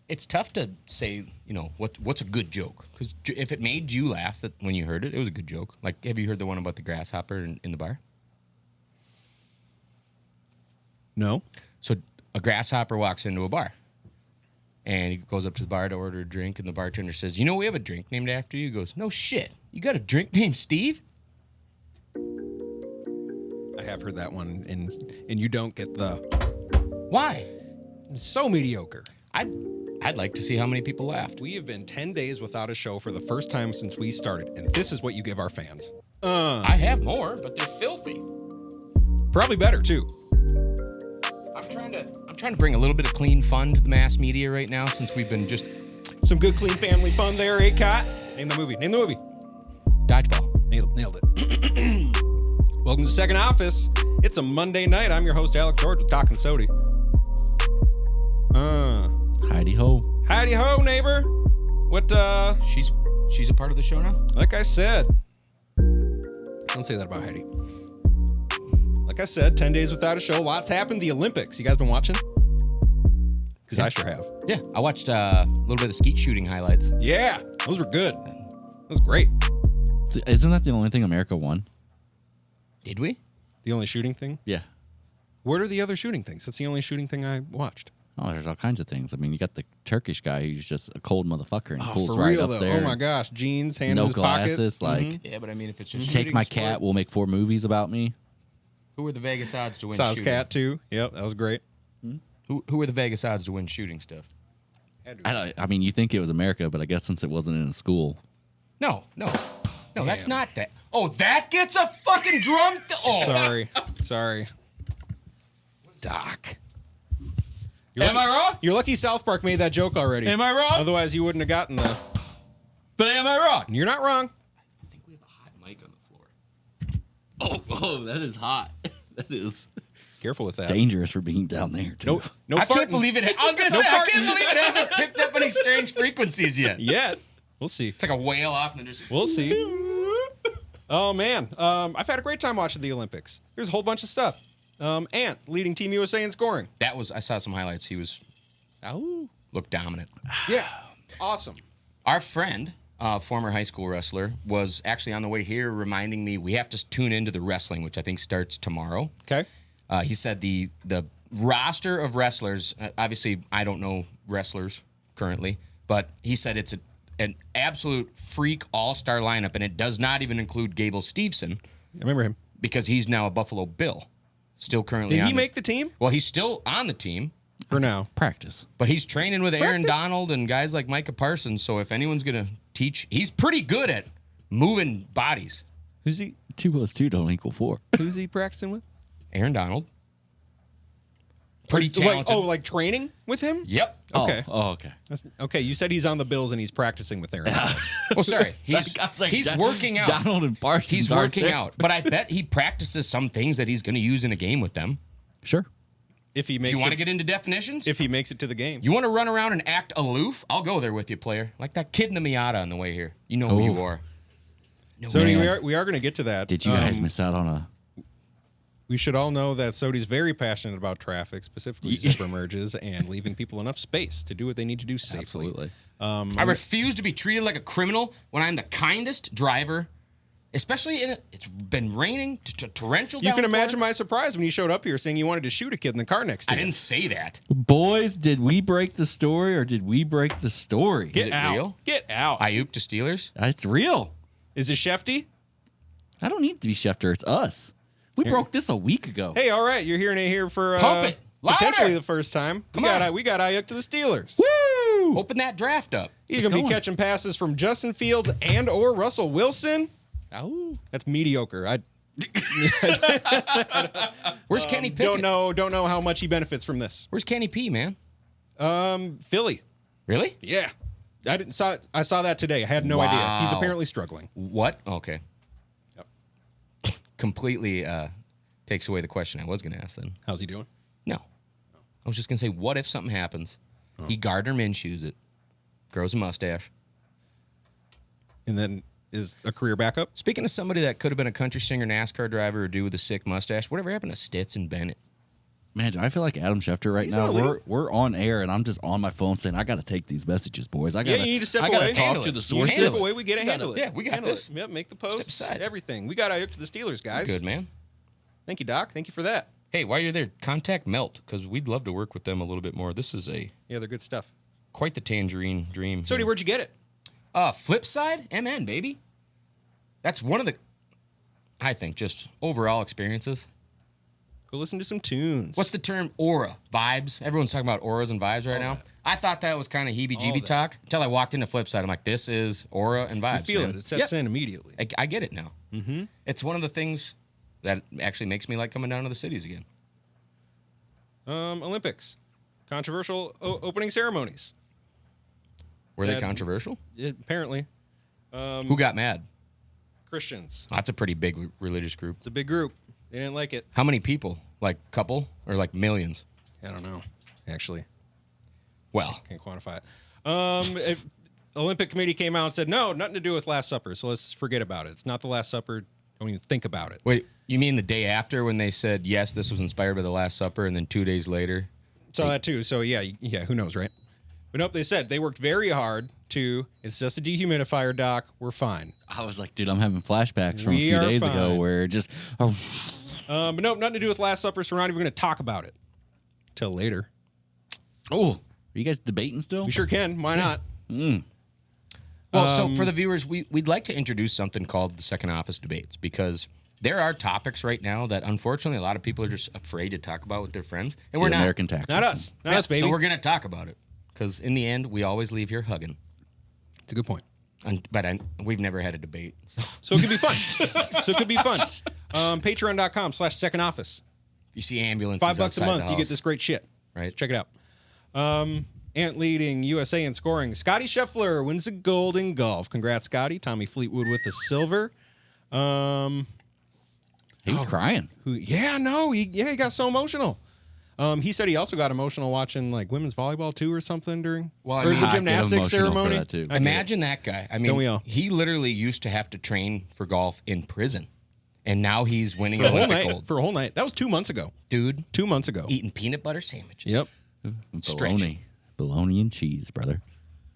it's tough to say, what's a good joke? Because if it made you laugh when you heard it, it was a good joke. Like, have you heard the one about the grasshopper in the bar? No. So a grasshopper walks into a bar, and he goes up to the bar to order a drink, and the bartender says, we have a drink named after you. He goes, no shit. You got a drink named Steve? I have heard that one, and you don't get the... Why? It's so mediocre. I'd like to see how many people laughed. We have been 10 days without a show for the first time since we started, and this is what you give our fans. I have more, but they're filthy. Probably better, too. I'm trying to bring a little bit of clean fun to the mass media right now, since we've been just... Some good, clean family fun there, eh, Cot? Name the movie. Dodgeball. Nailed it. Welcome to Second Office. It's a Monday night. I'm your host, Alex George, with Doc and Sody. Heidi ho. Howdy ho, neighbor. What, She's a part of the show now? Like I said. Don't say that about Heidi. Like I said, 10 days without a show. Lots happened. The Olympics. You guys been watching? Because I sure have. Yeah, I watched a little bit of skeet shooting highlights. Yeah, those were good. That was great. Isn't that the only thing America won? Did we? The only shooting thing? Yeah. What are the other shooting things? That's the only shooting thing I watched. Oh, there's all kinds of things. I mean, you got the Turkish guy who's just a cold motherfucker and pulls for right real, up though. there. Oh my gosh, jeans, hand no in his glasses, pocket. like Yeah, but I mean, if it's just take my shooting cat, sport, we'll make 4 movies about me. who are the Vegas odds to win Saw his shooting? cat too. Yep, that was great. Who are the Vegas odds to win shooting stuff? I mean, you think it was America, but I guess since it wasn't in a school. No, that's not that. Oh, that gets a fucking drum. Sorry. Doc. Am I wrong? You're lucky South Park made that joke already. Am I wrong? Otherwise, you wouldn't have gotten the... But am I wrong? You're not wrong. I think we have a hot mic on the floor. Oh, that is hot. That is Careful with that. dangerous for being down there, too. No I can't farting. believe it. I was gonna say I can't believe it hasn't picked up any strange frequencies yet. Yet. We'll see. It's like a whale off and then just. We'll see. Oh, man. I've had a great time watching the Olympics. There's a whole bunch of stuff. Ant, leading Team USA in scoring. I saw some highlights. He looked dominant. Yeah. Awesome. Our friend, former high school wrestler, was actually on the way here reminding me we have to tune into the wrestling, which I think starts tomorrow. Okay. He said the roster of wrestlers, obviously I don't know wrestlers currently, but he said it's an absolute freak all-star lineup, and it does not even include Gable Steveson. I remember him. Because he's now a Buffalo Bill. Still currently Did on he make the team? Well, he's still on the team, For now. Practice. but he's training with Aaron Donald and guys like Micah Parsons, so if anyone's going to teach, he's pretty good at moving bodies. Who's he 2 + 2 don't equal 4. Who's he practicing with? Aaron Donald. Pretty talented. Like training with him? Yep. Okay. Oh, okay. Okay, you said he's on the Bills and he's practicing with Aaron. Donald. Well, sorry. He's He's working out. Donald and Parsons. He's aren't working there. out. But I bet he practices some things that he's going to use in a game with them. Sure. If he Do makes you want to it, get into definitions? if he makes it to the game. You want to run around and act aloof? I'll go there with you, player. Like that kid in the Miata on the way here. You know who you are. So Man. we are going to get to that. Did you guys miss out on a... We should all know that Sodi's very passionate about traffic, specifically zipper merges and leaving people enough space to do what they need to do safely. Absolutely. I refuse to be treated like a criminal when I'm the kindest driver, especially it's been raining, torrential You can downpour. imagine my surprise when you showed up here saying you wanted to shoot a kid in the car next to I you. didn't say that. Boys, did we break the story or did we break the story? Get it out. real? Get out. Ayuk to Steelers? It's real. Is it Shefty? I don't need to be Schefter. It's us. We broke this a week ago. Hey, all right. You're hearing it here for Pump it. Louder. potentially the first time. Come on. We got Ayuk to the Steelers. Woo! Open that draft up. He's It's going to be going. catching passes from Justin Fields and or Russell Wilson. Ow. That's mediocre. Where's Kenny Pickett? Don't know how much he benefits from this. Where's Kenny P, man? Philly. Really? Yeah. I saw that today. I had no idea. He's apparently struggling. What? Okay. Yep. Completely takes away the question I was going to ask then. How's he doing? No. I was just going to say, what if something happens? He Gardner Minshew's it, grows a mustache. And then is a career backup? Speaking of somebody that could have been a country singer, NASCAR driver, or dude with a sick mustache, whatever happened to Stitz and Bennett? Man, I feel like Adam Schefter right now. We're on air, and I'm just on my phone saying, I got to take these messages, boys. I gotta, you need to step I gotta away. talk Handle to it. the You sources. Step away, we get to handle it. Yeah, we got handle this. it. Yep, make the posts, aside. everything. We got eye up to the Steelers, guys. Good, man. Thank you, Doc. Thank you for that. Hey, while you're there, contact Melt, because we'd love to work with them a little bit more. This is Yeah, they're good stuff. quite the tangerine dream. So, where'd you get it? Flip side, MN, baby. That's one of the, I think, just overall experiences. Go listen to some tunes. What's the term? Aura. Vibes. Everyone's talking about auras and vibes right now. that. I thought that was kind of heebie-jeebie that. talk until I walked into Flipside. I'm like, this is aura and vibes. You feel man. it. It sets in immediately. I get it now. Mm-hmm. It's one of the things that actually makes me like coming down to the cities again. Olympics. Controversial opening ceremonies. Were they That- controversial? Apparently. Who got mad? Christians. That's a pretty big religious group. It's a big group. They didn't like it. How many people? Like couple or like millions? I don't know, actually. Well, Can't quantify it. Olympic Committee came out and said, no, nothing to do with Last Supper, so let's forget about it. It's not the Last Supper. Don't even think about it. wait, you mean the day after when they said, yes, this was inspired by the Last Supper, and then 2 days later? Saw that too. So, yeah, who knows, right? But nope, they said they worked very hard it's just a dehumidifier, Doc. We're fine. I was like, dude, I'm having flashbacks from We a few are days ago fine. where just, But nope, nothing to do with Last Supper, so we're not even going to talk about it till later. are you guys debating still? We sure can. Why not? Well, so for the viewers, we'd like to introduce something called the Second Office Debates, because there are topics right now that unfortunately a lot of people are just afraid to talk about with their friends, and we're The not. American tax Not system. us. Not us, baby. So we're going to talk about it, because in the end, we always leave here hugging. It's a good point. But we've never had a debate. So it could be fun. Patreon.com/Second Office. If you see ambulances $5 a outside month, the you get house, this great shit. right? Check it out. Ant leading USA in scoring. Scotty Scheffler wins the gold in golf. Congrats, Scotty. Tommy Fleetwood with the silver. He was crying. He got so emotional. He said he also got emotional watching like women's volleyball too or something during Well, I or mean, the I get gymnastics emotional for ceremony. that, too. I get it. Imagine that guy. I mean, Don't we all? he literally used to have to train for golf in prison, and now he's winning for a whole Olympic night. gold. For a whole night. That was 2 months ago. Dude, 2 months ago. eating peanut butter sandwiches. Yep. Strange. Bologna and cheese, brother.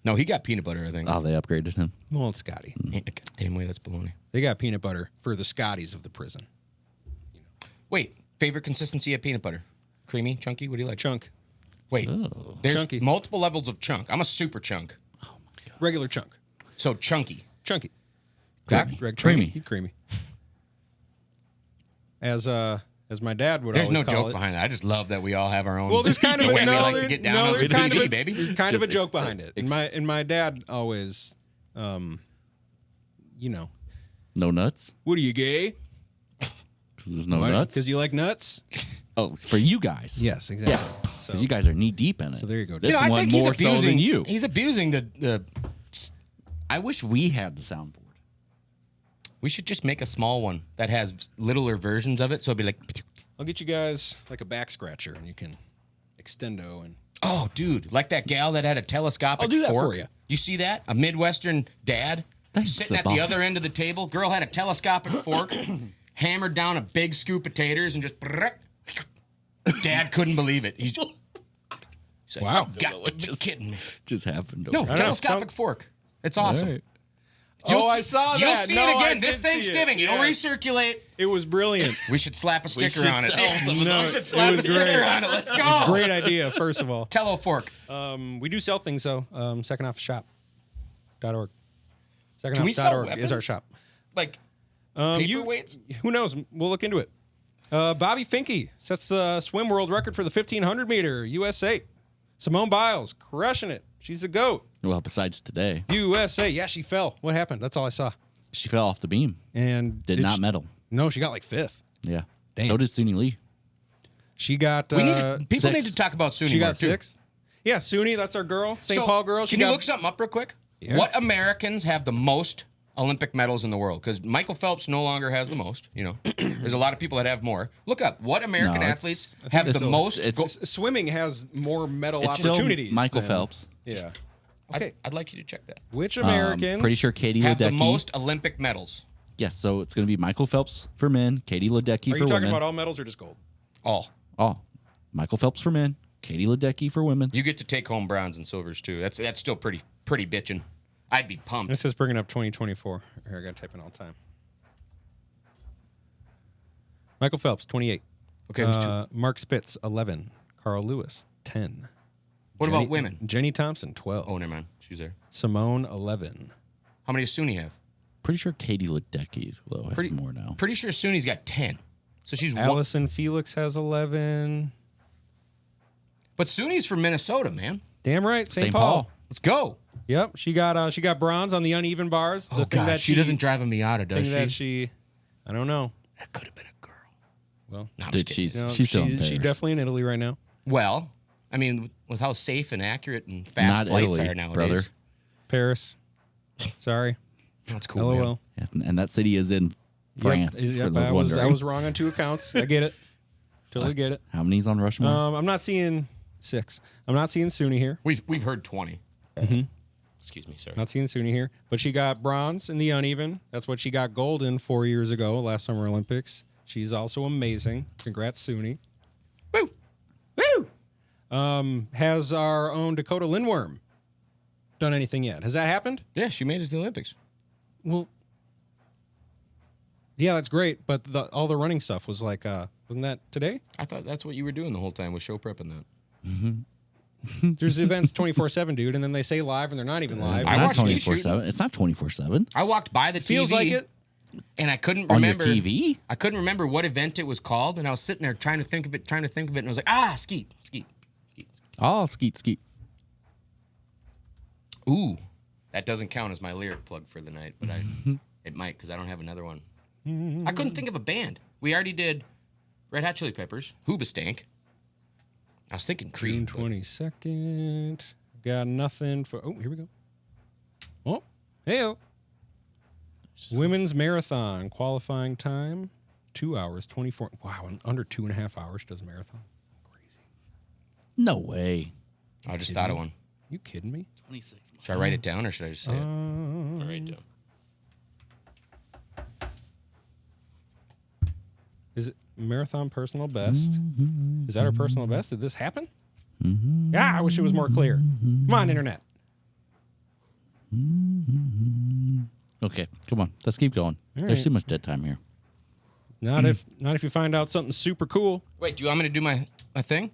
No, he got peanut butter, I think. Oh, they upgraded him. Well, it's Scotty. Damn way, that's baloney. They got peanut butter for the Scotties of the prison. Wait, favorite consistency of peanut butter? Creamy, chunky? What do you like? Chunk. Wait, Oh. there's Chunky. multiple levels of chunk. I'm a super chunk. Regular chunk. So chunky. Chunky. Creamy. Greg Creamy. Creamy. As my dad would There's always no call joke it. behind that. I just love that we all have our own. Well, there's kind of the a, way no, we like there- to get down no, on there's the kind, of PG, a, baby. there's kind of a Just joke behind it. And my dad always, No what nuts? are you, gay? Because there's no nuts? Because you like nuts? Oh, for you guys. Yes, exactly. So, Because you guys are knee deep in it. So there you go. This I one think he's more so abusing than you. He's abusing the. I wish we had the soundboard. We should just make a small one that has littler versions of it. So it'd be like, I'll get you guys like a back scratcher, and you can extendo and. oh, dude, like that gal that had a telescopic I'll do that fork. for you. You see that? A Midwestern dad Thanks, sitting at boss. the other end of the table. Girl had a telescopic fork, hammered down a big scoop of taters, and just. Dad couldn't believe it. He's like, Wow. "You got to be kidding me. Just happened. No, over know. telescopic fork. It's awesome. All right. You'll I see- saw You'll that. see No, it I again this did see it. Thanksgiving. It'll Yeah. recirculate. It was brilliant. We should slap a sticker should on it. sell some of No, We those. should slap a was sticker great. on it. Let's go. Great idea, first of all. Tello fork. We do sell things, though. Secondofshop.org. Can we sell Secondofshop.org is our weapons? shop. Like You- paperweights? Who knows? We'll look into it. Bobby Finke sets the swim world record for the 1,500 meter USA. Simone Biles crushing it. She's a GOAT. Well, besides today, USA. Yeah, she fell. What happened? That's all I saw. she fell off the beam. And Did not medal. No, she got like fifth. Yeah. Damn. So did Suni Lee. She got. We need to, people six. need to talk about Suni She more, got too. sixth. Yeah, Suni. That's our girl. St. So, Paul girl. She Can you got, look something up real quick? Yeah. What Americans have the most Olympic medals in the world? Because Michael Phelps no longer has the most. There's a lot of people that have more. Look up what American No, it's- athletes I think have the it's- most. it's- Swimming has more medal It's still opportunities. Michael than- Phelps. Yeah. Okay. I'd like you to check that. Which Americans? Pretty sure Katie Have the Ledecky. most Olympic medals. Yes, so it's going to be Michael Phelps for men, Katie Ledecky Are for you talking women. about all medals or just gold? All. Oh, Michael Phelps for men, Katie Ledecky for women. You get to take home bronze and silvers too. That's still pretty bitching. I'd be pumped. This is bringing up 2024. Here, I got to type in all time. Michael Phelps, 28. Okay, who's two? Mark Spitz, 11. Carl Lewis, 10. What about women? Jenny Thompson, 12. Oh, never mind. She's there. Simone, 11. How many does Suni have? Pretty sure Katie Ledecky though has more now. Pretty sure Suni's got 10. So she's Allison Felix has 11. But Suni's from Minnesota, man. Damn right, St. St. Paul. Paul. Let's go. Yep, she got bronze on the uneven bars. Oh, God. She doesn't drive a Miata, does she? I don't know. That could have been a girl. Well, No, I'm Dude, just kidding. she's still in Paris. She's definitely in Italy right now. Well, I mean, with how safe and accurate and fast Not flights Italy, are nowadays. brother. Paris. Sorry. That's cool. LOL. Yeah, and that city is in France, Yep, for those I wondering. was wrong on 2 accounts. I get it. Totally get it. How many's on Rushmore? I'm not seeing 6. I'm not seeing Suni here. We've heard 20. Mm-hmm. Excuse me, sir. Not seeing Suni here. But she got bronze in the uneven. That's what she got gold in 4 years ago, last Summer Olympics. She's also amazing. Congrats, Suni. Woo! Woo! Has our own Dakota Lindworm done anything yet? Has that happened? Yeah, she made it to the Olympics. Well, yeah, that's great. But all the running stuff was like, wasn't that today? I thought that's what you were doing the whole time, was show prepping that. There's events 24/7, dude, and then they say live and they're not even live. I Not watched you 24/7. It's not 24/7. I walked by the TV. Feels like it. And I couldn't On your remember. TV? I couldn't remember what event it was called, and I was sitting there trying to think of it, and I was like, skeet. Oh, skeet. Ooh, that doesn't count as my lyric plug for the night, but it might because I don't have another one. I couldn't think of a band. We already did Red Hot Chili Peppers, Hoobastank. I was thinking June Creed. 22nd. Got nothing for. Oh, here we go. Oh, hey. Women's marathon qualifying time 2 hours 24. Wow, in under 2.5 hours does a marathon. Crazy. No way. I just thought of one. You kidding me? 26. Should I write it down or should I just say it? Uh, I'll write it down. Is it marathon personal best? Is that her personal best? Did this happen? Yeah, I wish it was more clear. Come on, internet. Okay, come on. Let's keep going. All There's right. too much dead time here. Not if you find out something super cool. Wait, do you want me to do my thing?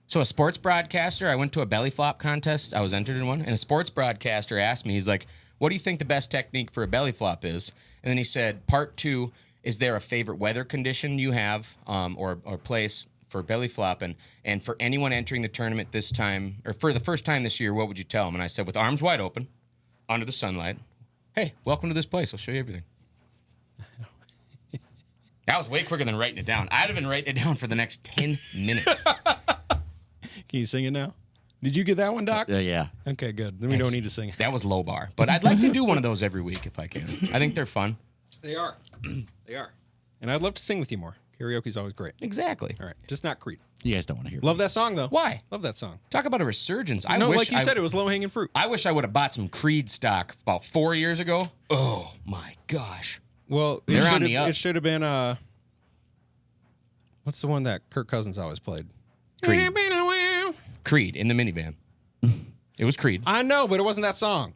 So a sports broadcaster, I went to a belly flop contest. I was entered in one. And a sports broadcaster asked me, he's like, what do you think the best technique for a belly flop is? And then he said, part 2, is there a favorite weather condition you have or place for belly flop? And for anyone entering the tournament this time, or for the first time this year, what would you tell them? And I said, with arms wide open, under the sunlight, hey, welcome to this place. I'll show you everything. That was way quicker than writing it down. I'd have been writing it down for the next 10 minutes. Can you sing it now? Did you get that one, Doc? Yeah. Okay, good. Then we don't need to sing it. That was low bar. But I'd like to do one of those every week if I can. I think they're fun. They are. They are. And I'd love to sing with you more. Karaoke's always great. Exactly. All right. Just not Creed. You guys don't want to hear Love that song, though. Why? Love that song. Talk about a resurgence. I No, wish like you said, it was low-hanging fruit. I wish I would have bought some Creed stock about 4 years ago. Oh, my gosh. Well, They're on the up. it should have been, what's the one that Kirk Cousins always played? Creed. Creed in the minivan. It was Creed. I know, but it wasn't that song.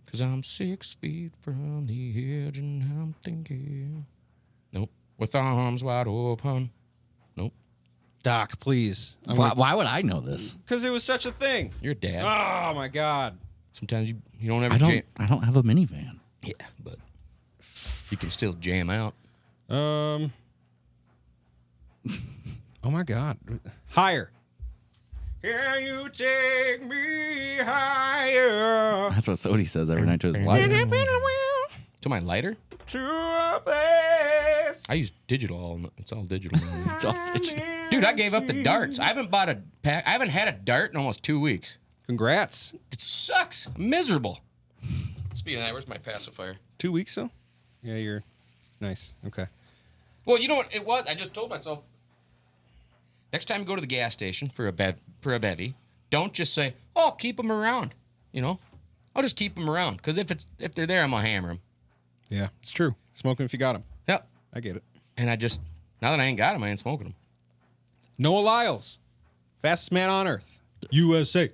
Because I'm 6 feet from the edge and I'm thinking. Nope. With arms wide open. Nope. Doc, please. Why would I know this? Because it was such a thing. You're dad. Oh, my God. Sometimes you don't ever I jam. don't have a minivan. Yeah, but you can still jam out. Oh, my God. Higher. Can you take me higher That's what Sodi says every night to his life. To my lighter? to a place? I use digital. It's all digital. now. It's all digital. Dude, I gave up the darts. I haven't bought a pack. I haven't had a dart in almost 2 weeks. Congrats. It sucks. I'm miserable. Speaking of that, where's my pacifier? 2 weeks, though? Yeah, you're nice. Okay. Well, you know what it was? I just told myself. Next time you go to the gas station for a bevy, don't just say, "Oh, keep them around." You know, I'll just keep them around because if they're there, I'm gonna hammer them. Yeah, it's true. Smoke them if you got them. Yep. I get it. And I just Now that I ain't got him, I ain't smoking him. Noah Lyles, fastest man on earth, USA.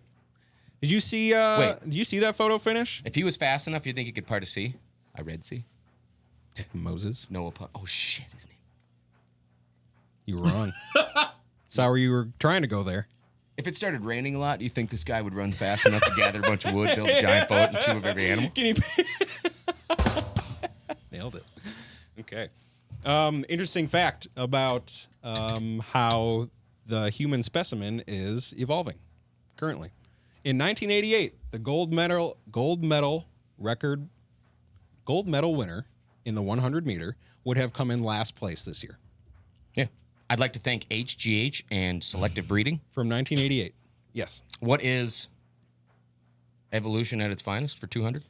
Did you see? Did you see that photo finish? If he was fast enough, you think he could part a sea? A Red Sea? Moses, Noah. Oh shit, his name. you were wrong. Saw where you were trying to go there. If it started raining a lot, do you think this guy would run fast enough to gather a bunch of wood, build a giant boat, and 2 of every animal? Nailed it. Okay. Interesting fact about how the human specimen is evolving currently. In 1988, the gold medal winner in the 100 meter would have come in last place this year. Yeah. I'd like to thank HGH and selective breeding. From 1988. Yes. What is evolution at its finest for 200?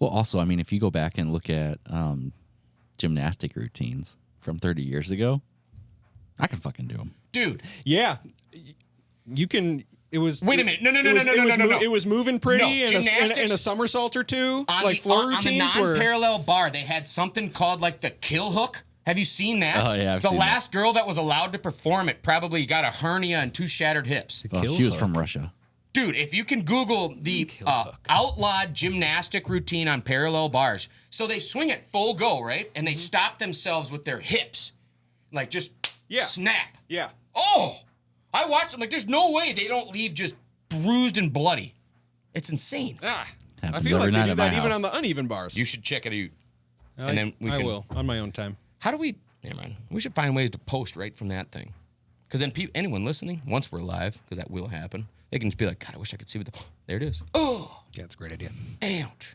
Well, also, I mean, if you go back and look at gymnastic routines from 30 years ago, I can fucking do them. Dude. Yeah. You can. It was. Wait a minute. No. It was moving pretty No, in a somersault or two. On Like floor on the routines were. non-parallel bar, they had something called like the kill hook. Have you seen that? Oh, yeah, I've The seen last girl that was allowed to perform it probably got a hernia and 2 shattered hips. Well, kill she was hook. from Russia. Dude, if you can Google the outlawed gymnastic routine on parallel bars. So they swing at full go, right? And they stop themselves with their hips. Like just snap. Yeah. Oh! I watched them. Like there's no way they don't leave just bruised and bloody. It's insane. I Happens feel like every they night do at my that even house. on the uneven bars. You should check it out. And then we I can- will on my own time. How do we... Never mind. We should find ways to post right from that thing. Because then anyone listening, once we're live, because that will happen, they can just be like, God, I wish I could see what the... There it is. Oh! Yeah, it's a great idea. Ouch.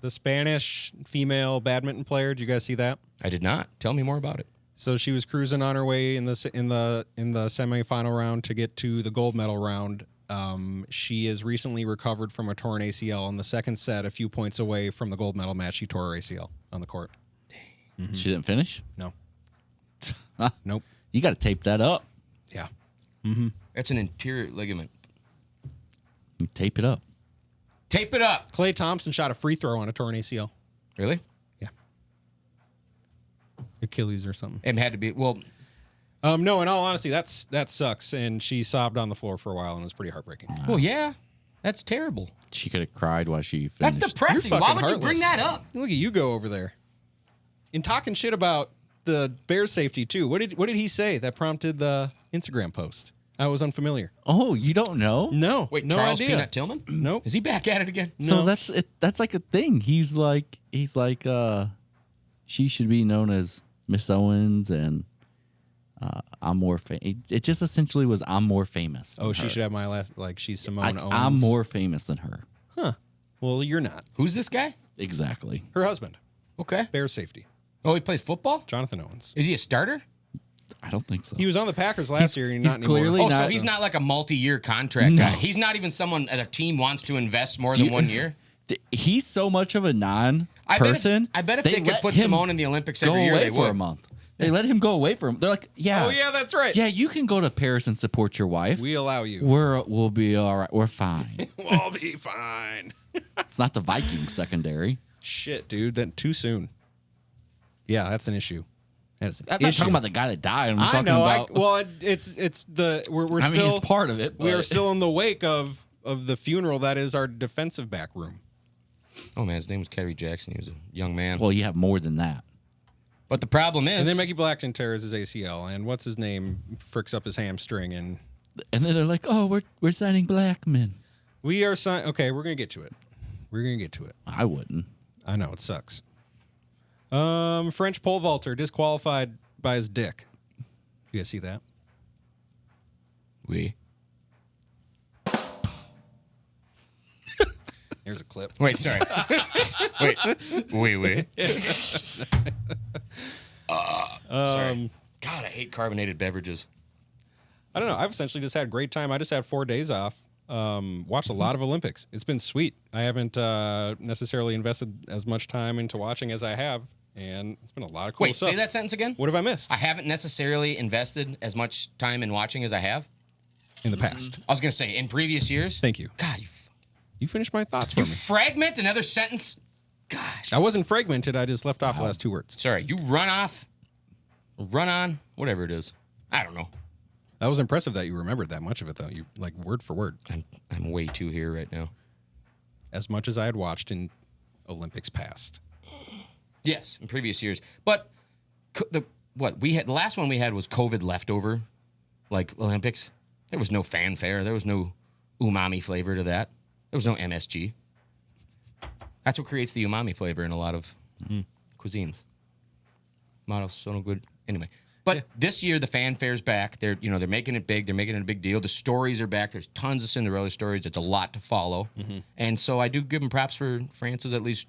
The Spanish female badminton player. Did you guys see that? I did not. Tell me more about it. So she was cruising on her way in the semifinal round to get to the gold medal round. She is recently recovered from a torn ACL. In the second set, a few points away from the gold medal match, she tore her ACL on the court. She didn't finish? No. Nope. You got to tape that up. Yeah. That's an interior ligament. You tape it up. Tape it up. Klay Thompson shot a free throw on a torn ACL. Really? Yeah. Achilles or something. It had to be... Well, No, in all honesty, that sucks. And she sobbed on the floor for a while and it was pretty heartbreaking. well, yeah. That's terrible. She could have cried while she That's finished. depressing. You're Why fucking would you bring heartless. that up? Look at you go over there. In talking shit about the Bears safety too. What did he say that prompted the Instagram post? I was unfamiliar. Oh, you don't know? No. Wait, no Charles idea. Peanut Tillman? Nope. Is he back at it again? So No. that's it. That's like a thing. He's like, she should be known as Miss Owens, and I'm more It just essentially was I'm more famous. Oh, than she her. should have my last, like she's Simone Owens. I'm more famous than her. Huh. Well, you're not. Who's this guy? Exactly. Her husband. Okay. Bears safety. Oh, he plays football? Jonathan Owens. Is he a starter? I don't think so. He was on the Packers last year and he's not anymore. clearly Oh, so not- he's not like a multi-year contract No. guy. He's not even someone that a team wants to invest more than 1 year. He's so much of a I bet non-person. if they could let put him Simone in the Olympics go every year, away they for would. a month. They let him go away for him. They're like, yeah, Oh, yeah, that's right. yeah, you can go to Paris and support your wife. We allow you. We'll be all right. We're fine. We'll be fine. It's not the Vikings secondary. Shit, dude. That too soon. Yeah, that's an issue. That's an I'm not issue. talking about the guy that died. I'm just I talking know. about. It's the we're I still mean, it's part of it. we are but- still in the wake of the funeral that is our defensive back room. Oh, man, his name was Kerry Jackson. He was a young man. Well, you have more than that. But the problem is... And then Mickey Blackton tears his ACL, and what's his name fricks up his hamstring, and And then they're like, "Oh, we're signing Blackman." we are okay. We're gonna get to it. We're gonna get to it. I wouldn't. I know it sucks. French pole vaulter disqualified by his dick. You guys see that? We. Here's a clip. Wait, sorry. Wait. We. Sorry. God, I hate carbonated beverages. I don't know. I've essentially just had a great time. I just had 4 days off. Watched a lot of Olympics. It's been sweet. I haven't necessarily invested as much time into watching as I have, and it's been a lot of cool Wait, stuff. say that sentence again? What have I missed I haven't necessarily invested as much time in watching as I have. in the past? I was going to say, in previous years. Thank you. God, You finished my thoughts for you me. fragment another sentence Gosh. I wasn't fragmented. I just left off the last two words. Sorry, you run off, run on, whatever it is. I don't know. That was impressive that you remembered that much of it, though. You like word for word. I'm way too here right now. As much as I had watched in Olympics past. Yes, in previous years. But the last one we had was COVID leftover, like Olympics. There was no fanfare. There was no umami flavor to that. There was no MSG. That's what creates the umami flavor in a lot of cuisines. Models so no good. Anyway, but this year the fanfare's back. They're making it big. They're making it a big deal. The stories are back. There's tons of Cinderella stories. It's a lot to follow, and so I do give them props for France's at least.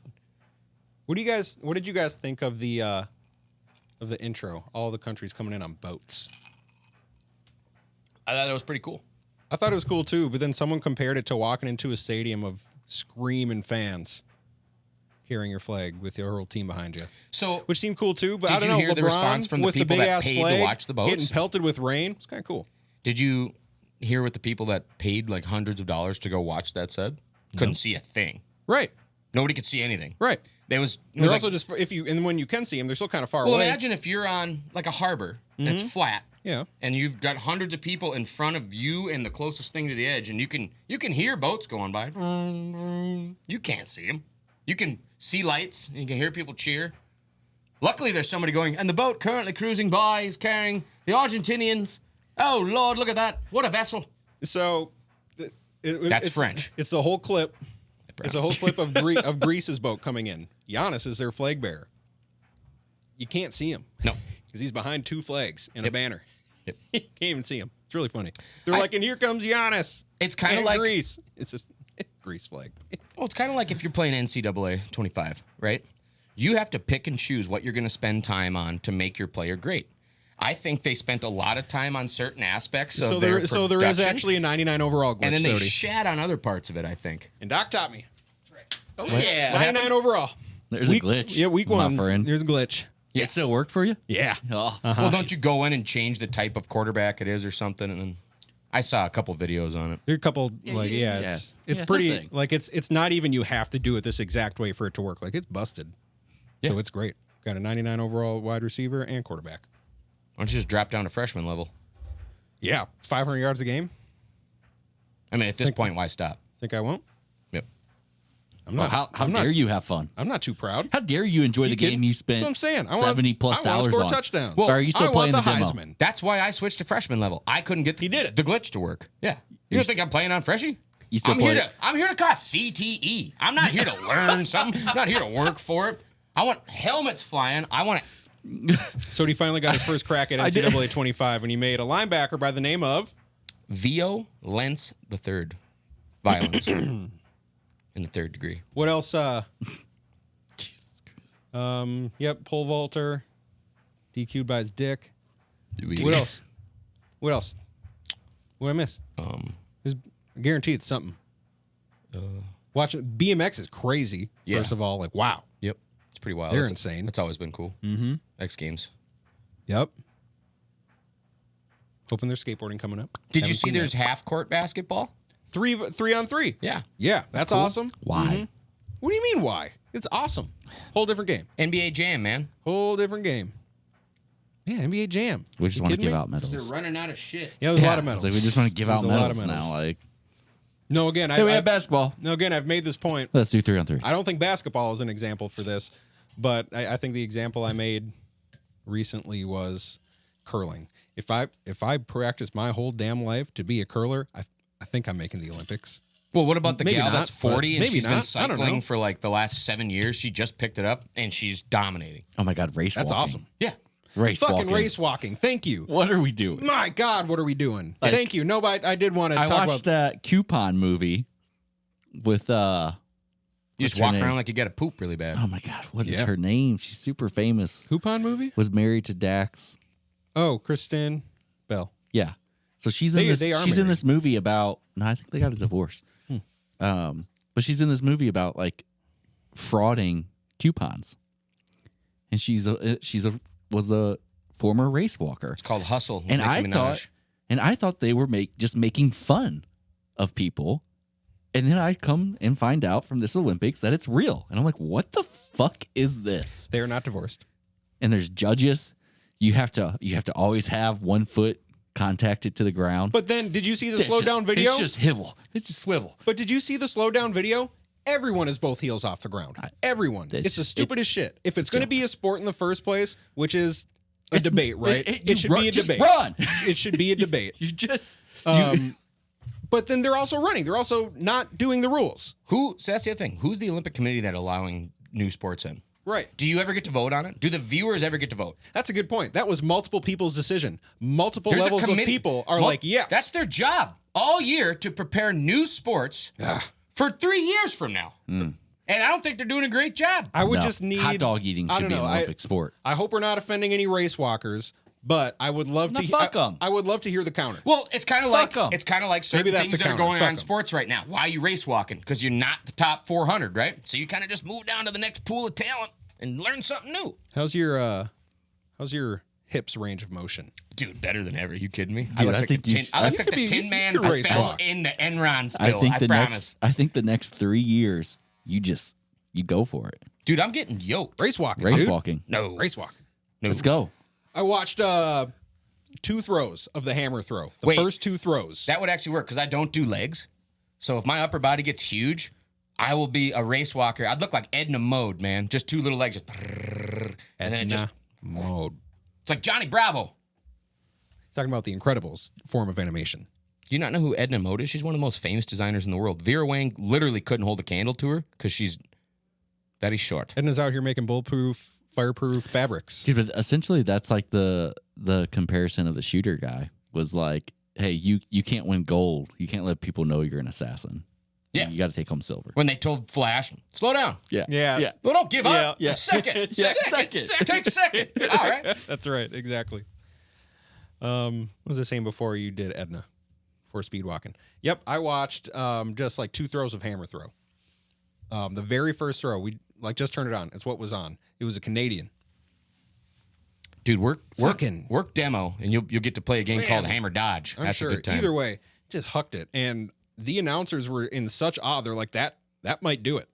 What did you guys think of the intro? All the countries coming in on boats. I thought it was pretty cool. I thought it was cool too, but then someone compared it to walking into a stadium of screaming fans carrying your flag with your whole team behind you. So, which seemed cool too, but did I don't you know. hear LeBron the response from the with people the big that ass paid to flag, watch the boats? getting pelted with rain? It's kind of cool. Did you hear what the people that paid like hundreds of dollars to go watch that said? Couldn't see a thing. Right. Nobody could see anything. Right. They're also just and when you can see them, they're still kind of far well, away. imagine if you're on like a harbor that's flat. Yeah. And you've got hundreds of people in front of you and the closest thing to the edge, and you can hear boats going by. You can't see them. You can see lights, and you can hear people cheer. Luckily, there's somebody going, and the boat currently cruising by is carrying the Argentinians. Oh, Lord, look at that. What a vessel. So That's French. It's the whole clip. It's a whole clip of of Greece's boat coming in. Giannis is their flag bearer. You can't see him. No. Because he's behind two flags and a banner. Yep. You can't even see him. It's really funny. They're like, and here comes Giannis. It's kind of And like Greece. It's just Greece flag. Well, it's kind of like if you're playing NCAA 25, right? You have to pick and choose what you're going to spend time on to make your player great. I think they spent a lot of time on certain aspects of their production, so there is actually a 99 overall glitch, and then they Sody. shat on other parts of it, I think. And Doc taught me. That's right. Oh, yeah. 99 overall. There's a glitch. Yeah, week my one. friend. There's a glitch. It still worked for you? Yeah. Oh. Well, don't you go in and change the type of quarterback it is or something? And then I saw a couple videos on it. There are a couple yeah. it's It's a pretty thing. like it's not even you have to do it this exact way for it to work. Like it's busted. Yeah. So it's great. Got a 99 overall wide receiver and quarterback. Why don't you just drop down to freshman level? Yeah, 500 yards a game. I mean, at this point, why stop? Think I won't? Yep. I'm Well, not. how dare you have fun? I'm not too proud. How dare you enjoy the game you spent That's what I'm saying. I 70 plus I dollars want to score on? touchdowns. Well, are you still I playing want the the demo? Heisman. That's why I switched to freshman level. I couldn't get the glitch to work. Yeah. You don't think I'm playing on Freshie? You still I'm play? here to cause CTE. I'm not here to learn something. I'm not here to work for it. I want helmets flying. I want to. So he finally got his first crack at NCAA 25 when he made a linebacker by the name of Vio Lentz the third. Violence. In the third degree. what else? Yep, pole vaulter, DQ'd by his dick. What else? What else? What did I miss? I guarantee it's something. Watching BMX is crazy. Yeah. First of all, like wow. Yep. It's pretty wild. They're That's- insane. That's always been cool. Mm-hmm. X Games. Yep. Hoping there's skateboarding coming up. Did you Haven't see seen there's that. half court basketball? 3-on-3? Yeah. Yeah, that's cool. awesome. Why? Mhm. What do you mean why? It's awesome. Whole different game. NBA Jam, man. Whole different game. Yeah, NBA Jam. We just You want to kidding give me? out medals. They're running out of shit. Yeah, there's a lot Yeah, of medals. it's like we just want to give out There's a lot of medals medals. now. Like, No, again, hey, we have basketball. No, again, I've made this point. Let's do 3-on-3. I don't think basketball is an example for this, but I think the example I made recently was curling. If I practice my whole damn life to be a curler, I think I'm making the Olympics. Well, what about the Maybe gal not, that's 40 and maybe she's been not. I don't know. cycling for like the last 7 years? She just picked it up and she's dominating. Oh my God, race That's walking. awesome. Yeah. Race Fucking walking. race walking. Thank you. What are we doing? My God, what are we doing? Like- Thank you. No, but I did want to I talk watched about. that coupon movie with You what's just her walk name? around like you got to poop really bad. Oh my God, what is Yeah. her name? She's super famous. Coupon movie? Was married to Dax. Oh, Kristen Bell. Yeah. So she's in this. They are She's in married. this movie about. No, I think they got a divorce. But she's in this movie about like frauding coupons, and was a former race walker. It's called Hustle. with And Nicki I Minaj. thought they were just making fun of people, And then I come and find out from this Olympics that it's real. And I'm like, what the fuck is this? They are not divorced. And there's judges. You have to always have 1 foot contacted to the ground. But then, did you see the slow down video? It's just hivel. It's just swivel. But did you see the slow down video? Everyone is both heels off the ground. Everyone. It's the stupidest shit. If it's going to be a sport in the first place, which is a debate, right? It should be a debate. Run. It should be a debate. You just. But then they're also running. They're also not doing the rules. So that's the other thing. Who's the Olympic Committee that allowing new sports in? Right. Do you ever get to vote on it? Do the viewers ever get to vote? That's a good point. That was multiple people's decision. Multiple There's a levels of committee. people are like, yes. That's their job all year to prepare new sports for 3 years from now. And I don't think they're doing a great job. I would just need hot dog eating should be an Olympic sport. I hope we're not offending any race walkers, but I would love to. Fuck 'em. I would love to hear the counter. Well, it's kind of Fuck like 'em. it's kind of like certain Maybe that's things the that are counter. going Fuck on in 'em. sports right now. Why are you race walking? Because you're not the top 400, right? So you kind of just move down to the next pool of talent and learn something new. How's your hips range of motion? Dude, better than ever. You kidding me? Dude, I I look think like you- the I look you like could the be- Tin you Man could who race fell walk. in the Enron I spill. think I promise. I think the next 3 years, you go for it. Dude, I'm getting yoked. Race walking. Race dude. walking. No. Race walking. No. Let's go. I watched 2 throws of the hammer throw. The Wait. first 2 throws. That would actually work because I don't do legs. So if my upper body gets huge, I will be a race walker. I'd look like Edna Mode, man. Just 2 little legs. Just, and then it just, mode. it's like Johnny Bravo. He's talking about the Incredibles form of animation. Do you not know who Edna Mode is? She's one of the most famous designers in the world. Vera Wang literally couldn't hold a candle to her because she's very short. Edna's out here making bulletproof, fireproof fabrics. Dude, but essentially that's like the comparison of the shooter guy was like, hey, you can't win gold. You can't let people know you're an assassin. Yeah. You got to take home silver. When they told Flash, slow down. Yeah. Yeah. Well, don't give up. Yeah. Second. Yeah. Second. Take a second. All right. That's right. Exactly. What was I saying before you did Edna? For speed walking. Yep. I watched just like 2 throws of hammer throw. The very first throw, we just turned it on. It's what was on. It was a Canadian. Dude, work Fucking- demo, and you'll get to play a game Man. called Hammer Dodge. I'm That's sure. a good time. Either way, just hucked it. And the announcers were in such awe. They're like, that might do it.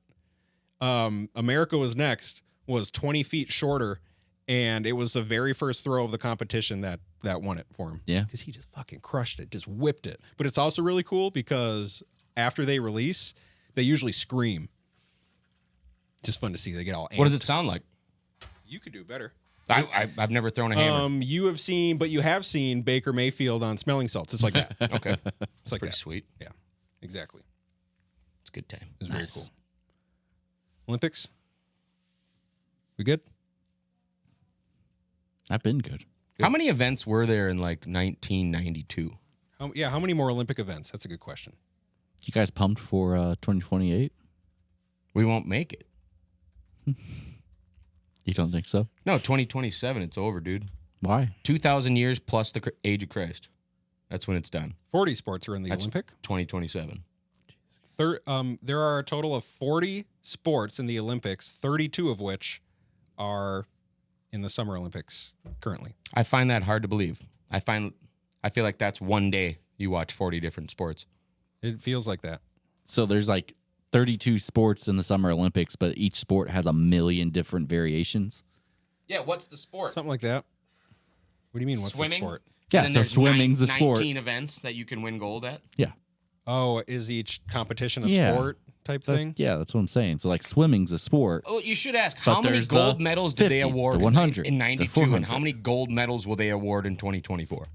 America was next, was 20 feet shorter, and it was the very first throw of the competition that won it for him. Yeah. Because he just fucking crushed it, just whipped it. But it's also really cool because after they release, they usually scream. Just fun to see. They get all amped. What does it sound like? You could do better. I've never thrown a hammer. You have seen Baker Mayfield on Smelling Salts. It's like that. Okay. It's like Pretty that. sweat. Yeah, exactly. It's a good time. It's very Nice. cool. Olympics? We good? I've been good. How many events were there in like 1992? How many more Olympic events? That's a good question. You guys pumped for 2028? We won't make it. You don't think so? No, 2027. It's over, dude. Why? 2,000 years plus the age of Christ. That's when it's done. 40 sports are in the That's Olympic. 2027. There are a total of 40 sports in the Olympics, 32 of which are in the Summer Olympics currently. I find that hard to believe. I feel like that's one day you watch 40 different sports. It feels like that. So there's like 32 sports in the Summer Olympics, but each sport has a million different variations. Yeah, what's the sport? Something like that. What do you mean, what's Swimming? the sport? Yeah, And then so there's swimming's a sport. 19 events that you can win gold at. Yeah. Oh, is each competition a Yeah. sport type thing? Yeah, that's what I'm saying. So like swimming's a sport. Oh, you should ask, But how many there's gold the medals did they 50, award the 100, in the 92, and 400. how many gold medals will they award in 2024?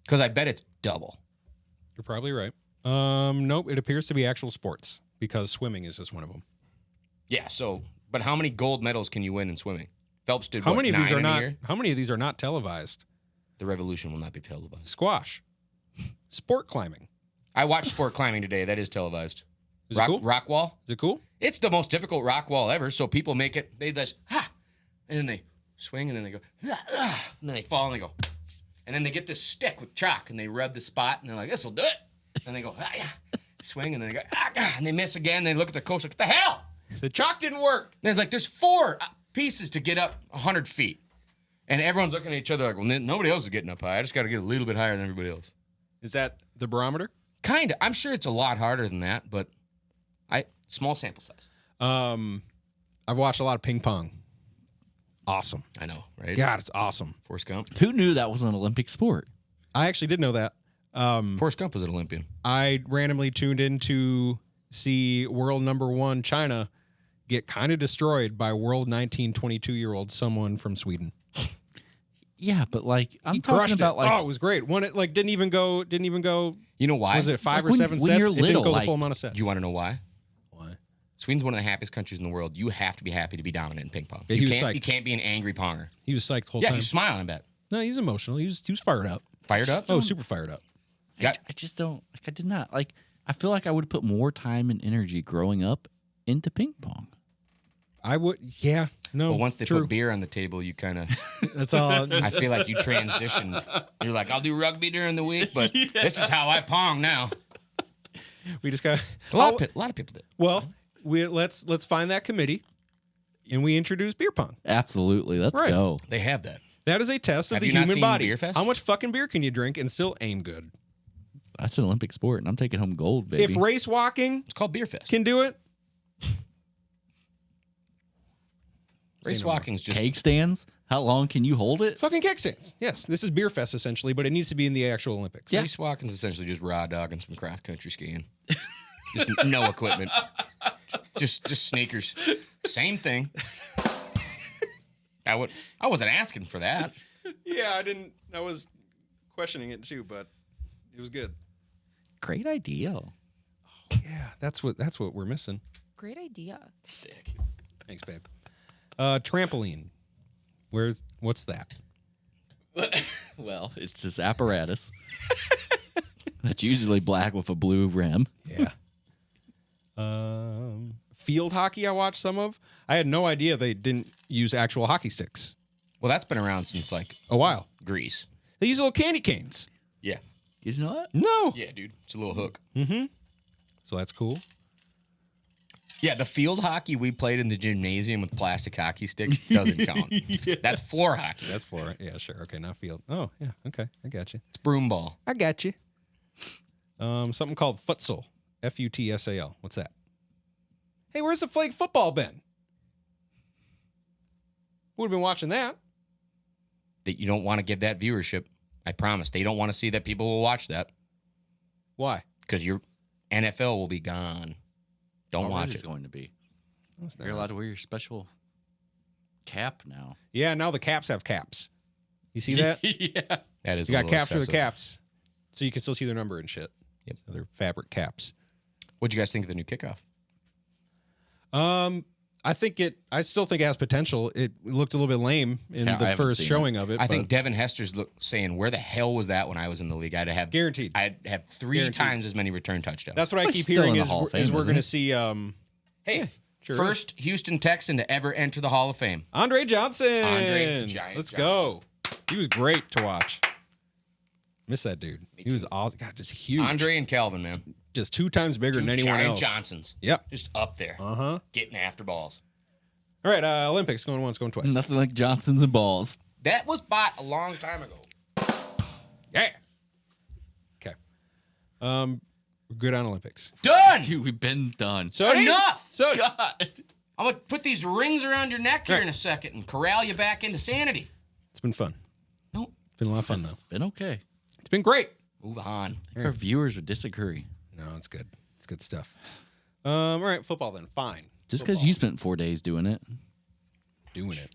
Because I bet it's double. You're probably right. Nope, it appears to be actual sports because swimming is just one of them. Yeah, but how many gold medals can you win in swimming? Phelps did How what, many of these 9 are in a not? year? How many of these are not televised? The revolution will not be televised. Squash, sport climbing. I watched sport climbing today. That is televised. Is it cool? Rock wall. Is it cool? It's the most difficult rock wall ever. So people make it. They just and then they swing, and then they go and then they fall and they go, and then they get this stick with chalk and they rub the spot and they're like, "This will do it." And they go swing, and then they go and they miss again. They look at the coach like, "What the hell? The chalk didn't work." And it's like there's 4 pieces to get up 100 feet, and everyone's looking at each other like, "Well, nobody else is getting up high. I just got to get a little bit higher than everybody else." Is that the barometer? Kind of. I'm sure it's a lot harder than that, but small sample size. I've watched a lot of ping pong. Awesome. I know, right? God, it's awesome. Forrest Gump. Who knew that was an Olympic sport? I actually did know that. Forrest Gump was an Olympian. I randomly tuned in to see world number 1 China get kind of destroyed by world 19, 22-year-old someone from Sweden. Yeah, but like I'm He talking crushed about it. like Oh, it was great. One it like didn't even go. You know why? Was it 5 Like or 7 when sets? you're It didn't little, go the like- full amount of sets. Do you want to know why? Why? Sweden's one of the happiest countries in the world. You have to be happy to be dominant in ping pong. Yeah, he was You psyched. can't be an angry ponger. He was psyched the whole Yeah, time. he's smiling, I bet. No, he's emotional. He was fired up. Fired up? Oh, super fired up. Got- I just don't like. I did not like. I feel like I would put more time and energy growing up into ping pong. I would. Yeah. No. Well, once they true. put beer on the table, you kind of, That's all. I feel like you transitioned. You're like, I'll do rugby during the week, but this is how I pong now. We just got A lot of people did. Well, let's find that committee, and we introduce beer pong. Absolutely, let's Right. go. They have that. That is a test of Have the you not human seen body. Beer Fest? How much fucking beer can you drink and still aim good? That's an Olympic sport, and I'm taking home gold, baby. If race walking It's called Beer Fest. can do it, Race Say no more. walking's just Cake stands, how long can you hold it? fucking keg stands. Yes, this is beer fest essentially, but it needs to be in the actual Olympics. Yeah. race walking's essentially just raw dogging some cross country skiing. Just no equipment. Just sneakers. Same thing. I wasn't asking for that. Yeah, I didn't. I was questioning it too, but it was good. Great idea. Yeah, that's what we're missing. Great idea. Sick. Thanks, babe. Trampoline. What's that? Well, it's this apparatus that's usually black with a blue rim. Yeah. Field hockey. I watched some of. I had no idea they didn't use actual hockey sticks. Well, that's been around since like A while. Greece. They use little candy canes. Yeah. You know what? No. Yeah, dude. It's a little hook. So that's cool. Yeah, the field hockey we played in the gymnasium with plastic hockey sticks doesn't count. That's floor hockey. That's for it. Yeah, sure. Okay, not field. Oh, yeah. Okay, I got you. It's broom ball. I got you. Something called futsal. Futsal. What's that? Hey, where's the flag football been? Would have been watching that. That you don't want to give that viewership. I promise. They don't want to see that people will watch that Why? because your NFL will be gone. Don't watch It's it. going to be. That's You're allowed to wear your special cap now. Yeah, now the caps have caps. You see that? You Yeah. That is a got little caps for the excessive. caps. So you can still see their number and shit. Yep. So they're fabric caps. What'd you guys think of the new kickoff? I still think it has potential. It looked a little bit lame in Yeah, I the haven't first seen showing of it. I think but Devin Hester's saying, "Where the hell was that when I was in the league? I'd have guaranteed. I'd have three Guaranteed. times as many return touchdowns." That's what I Well, keep he's still hearing in the is, Hall of Fame, we're isn't going to he? see hey, sure first Houston Texan to ever enter the Hall of Fame. Andre Johnson. Andre the Giant Let's Johnson. go. He was great to watch. Miss that dude. He was awesome. God, just huge. Andre and Calvin, man. just 2 times bigger Two than anyone Giant else. Johnsons. Yep. Just up there, Uh-huh. getting after balls. All right, Olympics going once, going twice. Nothing like Johnsons and balls. That was bought a long time ago. Yeah. Okay. We're good on Olympics. Done. Dude, we've been done. So Enough! So God. I'm gonna put these rings around your neck here Right. in a second and corral you back into sanity. it's been fun. Nope. It's been a lot of fun though. Been okay. It's been great. Move on. I think our viewers would disagree. No, it's good. It's good stuff. All right, football then. Fine. Just because you spent 4 days doing it. Doing it.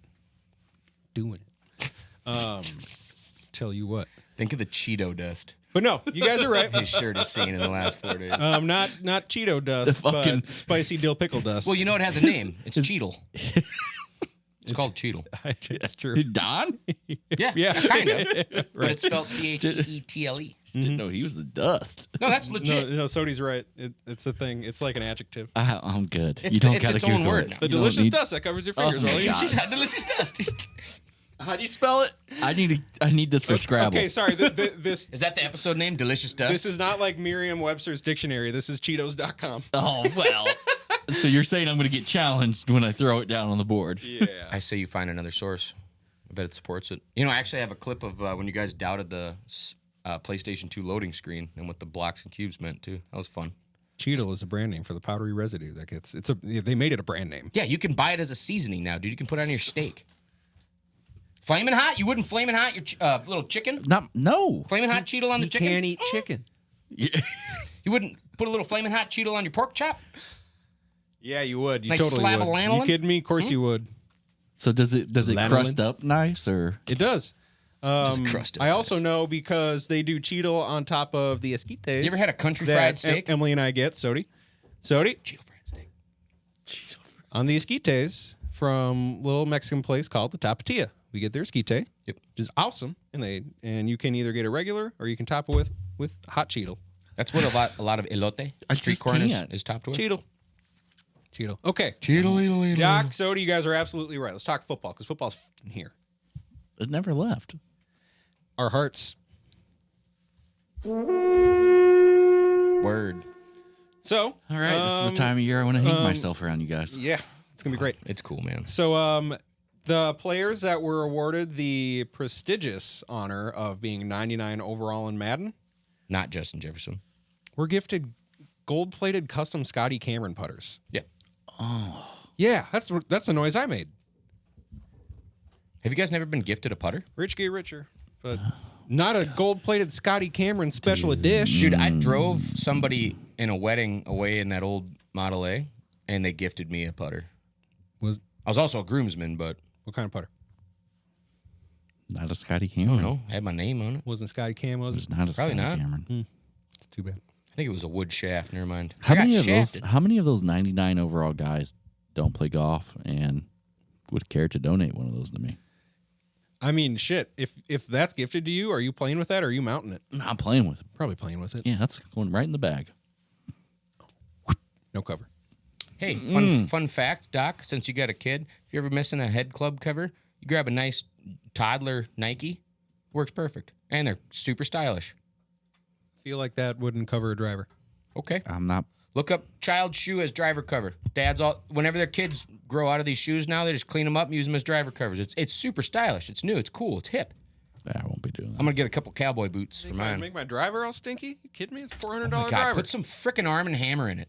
Tell you what. Think of the Cheeto dust But no, you guys are right. his shirt has seen in the last 4 days. Not Cheeto dust, fucking- but spicy dill pickle dust. Well, you know it has a name. It's Cheetle. It's called Cheetle. it's true. Don? Yeah, kind of. But it's spelled Cheetle. Didn't know he was the dust. No, that's legit. No, Sodi's right. It's a thing. It's like an adjective. I'm good. It's you don't it's gotta its own Google word it. now. The You don't delicious need- dust that covers your fingers. my Rolly. God. It's delicious dust. How do you spell it? I need this for Scrabble. Okay, sorry. This Is that the episode name? Delicious dust. this is not like Merriam-Webster's dictionary. This is Cheetos.com. Oh well. So you're saying I'm going to get challenged when I throw it down on the board? Yeah. I say you find another source. I bet it supports it. You know, I actually have a clip of when you guys doubted the PlayStation 2 loading screen and what the blocks and cubes meant too. That was fun. Cheetle is a brand name for the powdery residue that gets. They made it a brand name. Yeah, you can buy it as a seasoning now, dude. You can put it on your steak. Flamin' hot? You wouldn't flamin' hot your little chicken? No. Flamin' hot Cheetle on the chicken? Can't eat chicken. Yeah. You wouldn't put a little flamin' hot Cheetle on your pork chop? Yeah, you would. You Nice totally slab of would. lanolin? You kidding me? Of course you would. So does it Lanolin? crust up nice or? It does. crust it I also nice. know because they do Cheetle on top of the esquites. You ever had a country that fried steak? Emily and I get, Sody. Cheetle fried steak. On the esquites from a little Mexican place called the Tapatía. We get their esquite, Yep. which is awesome, and you can either get a regular or you can top it with hot Cheetle. That's what a lot of elote, I street just corn can't. is topped with. Cheetle. Okay. Cheetle. Doc, Sody, you guys are absolutely right. Let's talk football because football's f***ing here. It never left. Our hearts. Word. So, All right, this is the time of year I want to hang myself around you guys. yeah, it's going to be great. It's cool, man. So, the players that were awarded the prestigious honor of being 99 overall in Madden Not Justin Jefferson. were gifted gold-plated custom Scotty Cameron putters. Yeah. Yeah, that's the noise I made. Have you guys never been gifted a putter? Rich get richer, but not a gold-plated Scotty Cameron special edition. Dude, I drove somebody in a wedding away in that old Model A, and they gifted me a putter. I was also a groomsman, but What kind of putter? Not a Scotty I Cameron. don't know. Had my name on it. Wasn't Scotty Cam, was it? It's not a Probably Scotty not. Cameron. It's too bad. I think it was a wood shaft. Never mind. How I got many of shafted. those? How many of those 99 overall guys don't play golf and would care to donate one of those to me? I mean, shit. If that's gifted to you, are you playing with that or are you mounting it? I'm playing with it. Probably playing with it. Yeah, that's going right in the bag. No cover. Hey, fun fact, Doc. Since you got a kid, if you're ever missing a head club cover, you grab a nice toddler Nike. Works perfect, and they're super stylish. Feel like that wouldn't cover a driver. Okay. I'm not. Look up child shoe as driver cover. Dads whenever their kids grow out of these shoes now, they just clean them up and use them as driver covers. It's super stylish. It's new. It's cool. It's hip. I won't be doing that. I'm gonna get a couple cowboy boots for mine. Make my driver all stinky? You kidding me? It's a $400 Oh my God, driver. put some frickin' Arm and Hammer in it.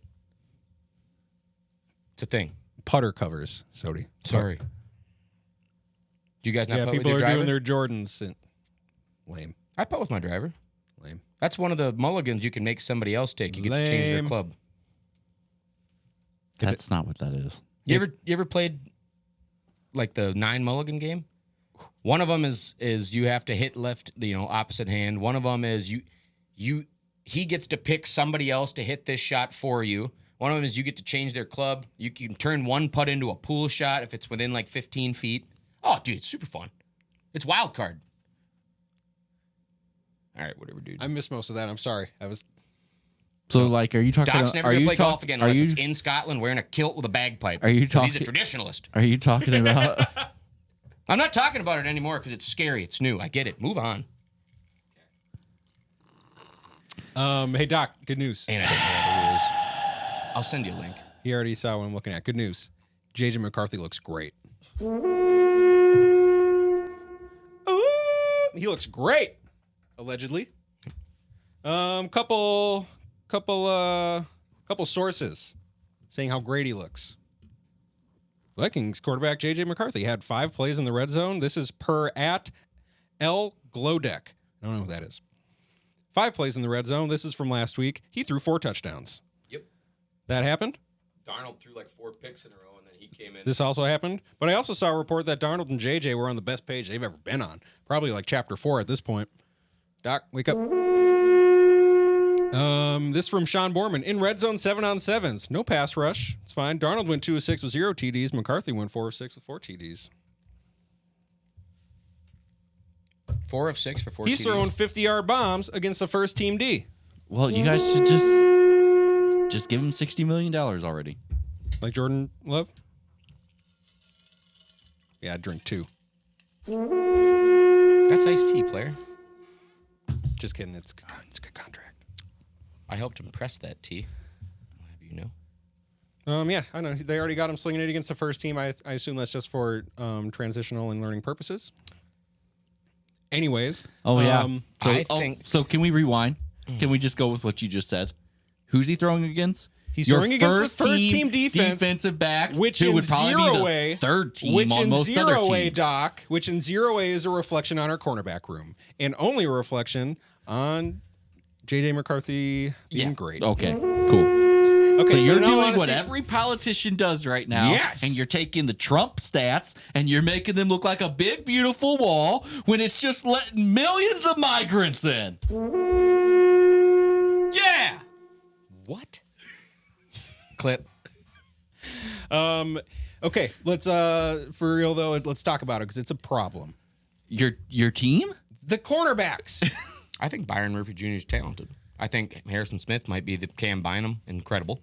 It's a thing. Putter covers, Sody. Sorry. Do you guys not Yeah, putt people with are your driver? doing their Jordans. Lame. I putt with my driver. Lame. That's one of the mulligans you can make somebody else take. You get to change their Lame. club. That's not what that is. You ever played like the 9 mulligan game? One of them is you have to hit left, opposite hand. One of them is he gets to pick somebody else to hit this shot for you. One of them is you get to change their club. You can turn one putt into a pool shot if it's within like 15 feet. Oh, dude, it's super fun. It's wild card. All right, whatever, dude. I missed most of that. I'm sorry. So, like, are you talking? Doc's never are gonna you play golf again are unless you, it's in Scotland wearing a kilt with a bagpipe. Are you 'Cause he's a talking- traditionalist. Are you talking about? I'm not talking about it anymore because it's scary. It's new. I get it. Move on. Hey, Doc, good news. And I don't know all the rules. I'll send you a link. He already saw what I'm looking at. Good news. JJ McCarthy looks great. He looks great, allegedly. Couple sources saying how great he looks. Vikings quarterback JJ McCarthy had 5 plays in the red zone. This is per at L Glowdeck. I don't know who that is. 5 plays in the red zone. This is from last week. He threw 4 touchdowns. Yep. That happened. Darnold threw like 4 picks in a row, and then he came in. This also happened. But I also saw a report that Darnold and JJ were on the best page they've ever been on. Probably like chapter 4 at this point. Doc, wake up. This from Sean Borman. In red zone, 7-on-7s. No pass rush. It's fine. Darnold went 2 of 6 with 0 TDs. McCarthy went 4 of 6 with 4 TDs. 4 of 6 for 4 He's TDs. throwing 50-yard bombs against the first team D. Well, you guys should just give him $60 million already. Like Jordan Love? Yeah, I'd drink 2. That's iced tea, player. Just kidding. It's a good contract. I helped him press that tea. I'll have you know. Yeah, I know. They already got him slinging it against the first team. I assume that's just for transitional and learning purposes. Anyways. Oh yeah. I So can we rewind? Can we just go with what you just said? Who's he throwing against? He's Your throwing against the first team defense, defensive backs, which who in would probably be zero the way, third team which on in most other zero way, teams. Doc, which in zero way is a reflection on our cornerback room, and only a reflection on JJ McCarthy being great. Okay, cool. Okay, So you're in all doing honesty- what every politician does right now. Yes. And you're taking the Trump stats and you're making them look like a big, beautiful wall when it's just letting millions of migrants in. Yeah. What? Clip. Okay, let's for real though, let's talk about it because it's a problem. Your team? The cornerbacks. I think Byron Murphy Jr. is talented. I think Harrison Smith might be the Cam Bynum. Incredible.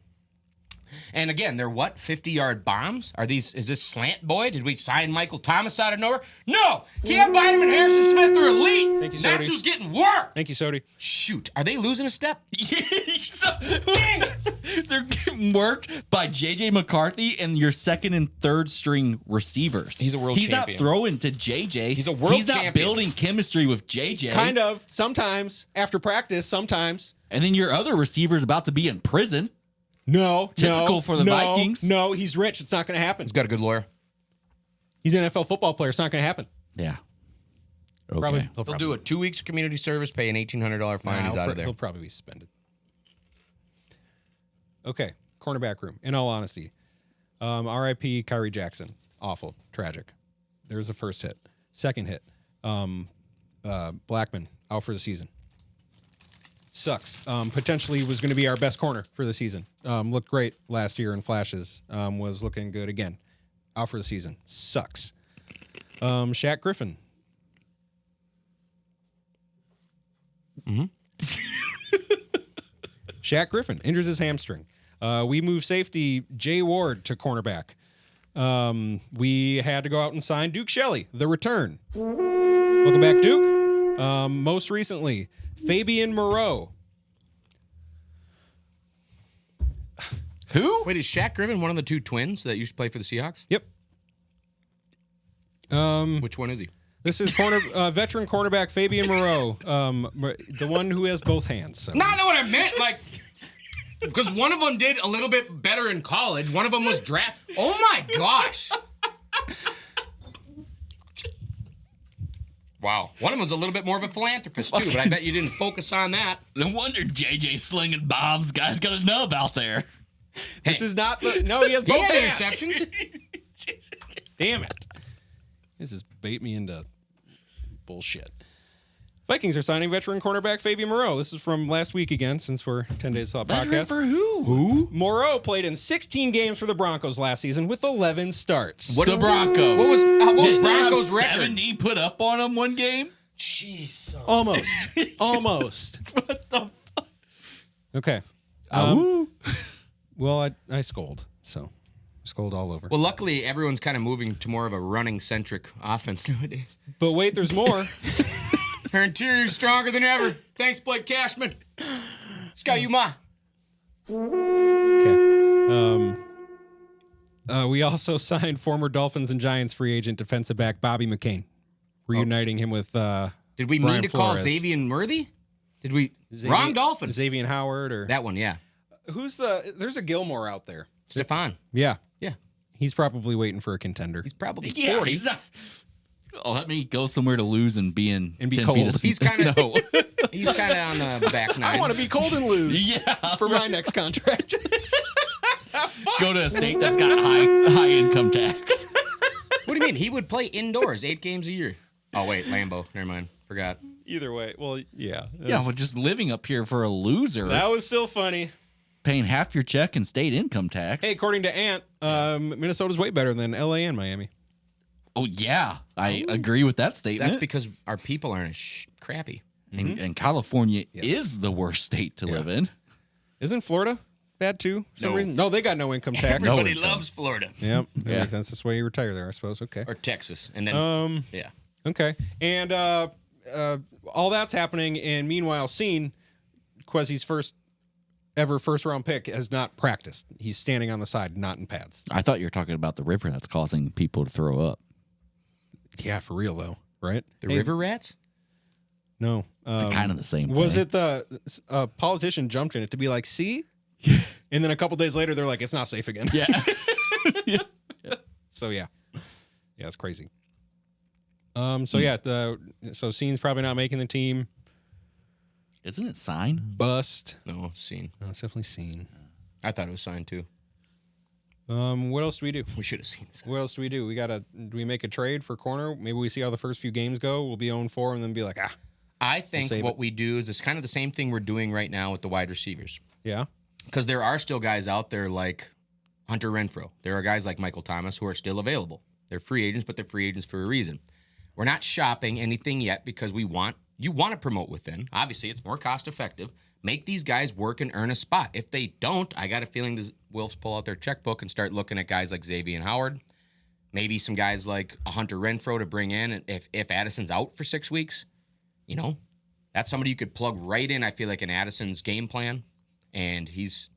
And again, they're what? 50-yard bombs? Is this slant boy? Did we sign Michael Thomas out of nowhere? No! Cam Bynum and Harrison Smith are elite. Thank you, That's Sody. who's getting work. Thank you, Sody. Shoot. Are they losing a step? Dang it! They're getting worked by JJ McCarthy and your second and third string receivers. He's a world champion. He's not throwing to JJ. He's a world He's not champion. building chemistry with JJ. Kind of. Sometimes after practice. Sometimes. And then your other receiver's about to be in prison. No. Typical for the Vikings. No, he's rich. It's not going to happen. He's got a good lawyer. He's an NFL football player. It's not going to happen. Yeah. Okay. Probably. He'll do a 2 weeks community service, pay an $1,800 fine. He's out of there. He'll probably be suspended. Okay, cornerback room. In all honesty, R.I.P. Kyrie Jackson. Awful, tragic. There's the first hit. Second hit. Blackman out for the season. Sucks. Potentially was going to be our best corner for the season. Looked great last year in flashes. Was looking good again. Out for the season. Sucks. Shaq Griffin. Shaq Griffin injures his hamstring. We moved safety Jay Ward to cornerback. We had to go out and sign Duke Shelley, the return. Welcome back, Duke. Most recently, Fabian Moreau. Who? Wait, is Shaq Griffin one of the two twins that used to play for the Seahawks? Yep. Which one is he? This is veteran cornerback Fabian Moreau, the one who has both hands. So. Not know what I meant, like, because one of them did a little bit better in college. One of them was draft. Oh my gosh! Wow, one of them was a little bit more of a philanthropist too, but I bet you didn't focus on that. No wonder JJ slinging bombs. Guys got a nub out there. This is not the. No, he has He both had hands. interceptions. Damn it. This is bait me into bullshit. Vikings are signing veteran cornerback Fabian Moreau. This is from last week again, since we're 10 days off podcast. For who? Moreau played in 16 games for the Broncos last season with 11 starts. The Broncos. What was Didn't Broncos' they have record? 70 put up on them one game? Jeez. Almost. Almost. What the fuck? Okay. Ooh. Well, I scold, so scold all over. Well, luckily, everyone's kind of moving to more of a running-centric offense nowadays. But wait, there's more. Our interior's stronger than ever. Thanks, Blake Cashman. Scott Yuma. Okay. We also signed former Dolphins and Giants free agent defensive back Bobby McCain, reuniting him with Did we Brian mean to call Flores. Xavier Worthy? Did we? Wrong Dolphin. Xavier Howard or That one, yeah. who's the? There's a Gilmore out there. Stefan. Yeah, Yeah. he's probably waiting for a contender. He's probably 40. Yeah, he's not. Oh, let me go somewhere to lose and be in And be 10 cold. feet of He's kinda- snow. He's kind of on the back nine. I want to be cold and lose. Yeah, for my next contract. go to a state that's got high income tax. What do you mean? He would play indoors 8 games a year. Oh, wait, Lambeau. Never mind. Forgot. Either way, well, yeah, Yeah, well, just living up here for a loser, that was still funny. paying half your check in state income tax. Hey, according to Ant, Minnesota's way better than LA and Miami. Oh yeah, I agree with that statement. That's because our people aren't as crappy. and California Yes. is the worst state to live in. Isn't Florida bad too? For some No. reason? No, they got no income tax. Everybody income. loves Florida. Yep, that Yeah. makes sense. That's why you retire there, I suppose. Okay. Or Texas. And then, yeah. Okay. And all that's happening, and meanwhile, Scene, Quezzy's first round pick, has not practiced. He's standing on the side, not in pads. I thought you were talking about the river that's causing people to throw up. Yeah, for real though, right? The Hey, River Rats? No. It's kind of the same Was thing. it the politician jumped in it to be like, see? And then a couple days later, they're like, it's not safe again. Yeah. So, yeah. Yeah, it's crazy. So Scene's probably not making the team. Isn't it signed? Bust. No, Scene. No, it's definitely Scene. I thought it was signed too. What else do we do? We should have seen this. What else do? Do we make a trade for corner? Maybe we see how the first few games go. We'll be 0-4 and then be like, I think save what it. we do is it's kind of the same thing we're doing right now with the wide receivers. yeah. Because there are still guys out there like Hunter Renfrow. There are guys like Michael Thomas who are still available. They're free agents, but they're free agents for a reason. We're not shopping anything yet because you want to promote within. Obviously, it's more cost effective. Make these guys work and earn a spot. If they don't, I got a feeling the Wolves pull out their checkbook and start looking at guys like Xavier and Howard. Maybe some guys like a Hunter Renfrow to bring in. And if Addison's out for 6 weeks, that's somebody you could plug right in, I feel like, in Addison's game plan. And he's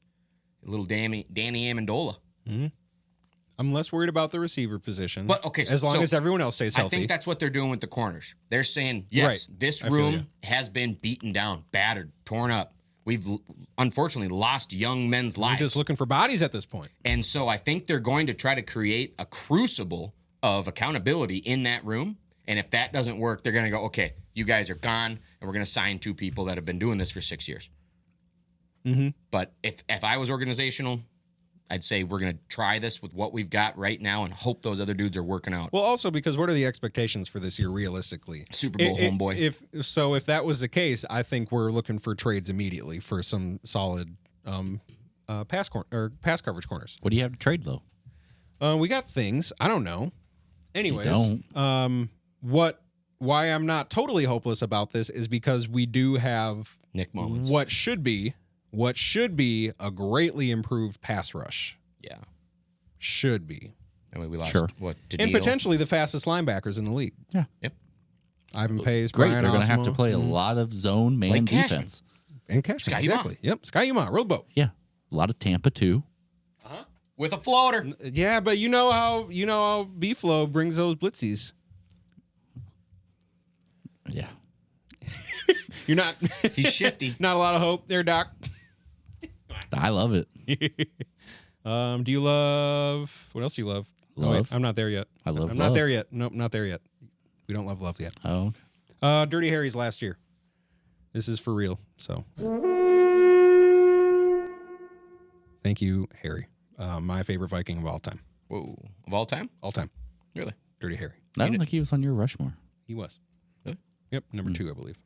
a little Danny Amendola. Mm-hmm. I'm less worried about the receiver position. But, okay, as long as everyone else stays healthy. I think that's what they're doing with the corners. They're saying, yes, Right. this I feel room has been beaten down, battered, torn up. We've unfortunately lost young men's We're lives. just looking for bodies at this point. And so I think they're going to try to create a crucible of accountability in that room. And if that doesn't work, they're going to go, okay, you guys are gone, and we're going to sign 2 people that have been doing this for 6 years. Mm-hmm. But if I was organizational, I'd say we're going to try this with what we've got right now and hope those other dudes are working out. Well, also because what are the expectations for this year realistically? Super Bowl homeboy. If that was the case, I think we're looking for trades immediately for some solid pass coverage corners. What do you have to trade though? We got things. I don't know. Anyways, don't. why I'm not totally hopeless about this is because we do have Nick Mullins. what should be a greatly improved pass rush. Yeah. Should be. I mean, we lost Sure. what? And Tadeo? potentially the fastest linebackers in the league. Yeah. Yep. Ivan Pace, Great. Brian They're going to have to Osmo. play a lot of zone man Blake Cashman. defense. And Cashman, Sky exactly. Yep, Sky Uma, Roadboat. Yeah. A lot of Tampa too. With a floater. Yeah, but you know how B-Flow brings those blitzies. Yeah. You're not He's shifty. not a lot of hope there, Doc. I love it. Do you love what else do you love? Oh, wait, Love. I'm not there yet. I love I'm love. not there yet. Nope, not there yet. We don't love love yet. Oh. Dirty Harry's last year. This is for real. So thank you, Harry. My favorite Viking of all time. Whoa. Of all time? All time. Really? Dirty Harry. I don't think he was on your Rushmore. He was. Really? Yep, number 2, I believe.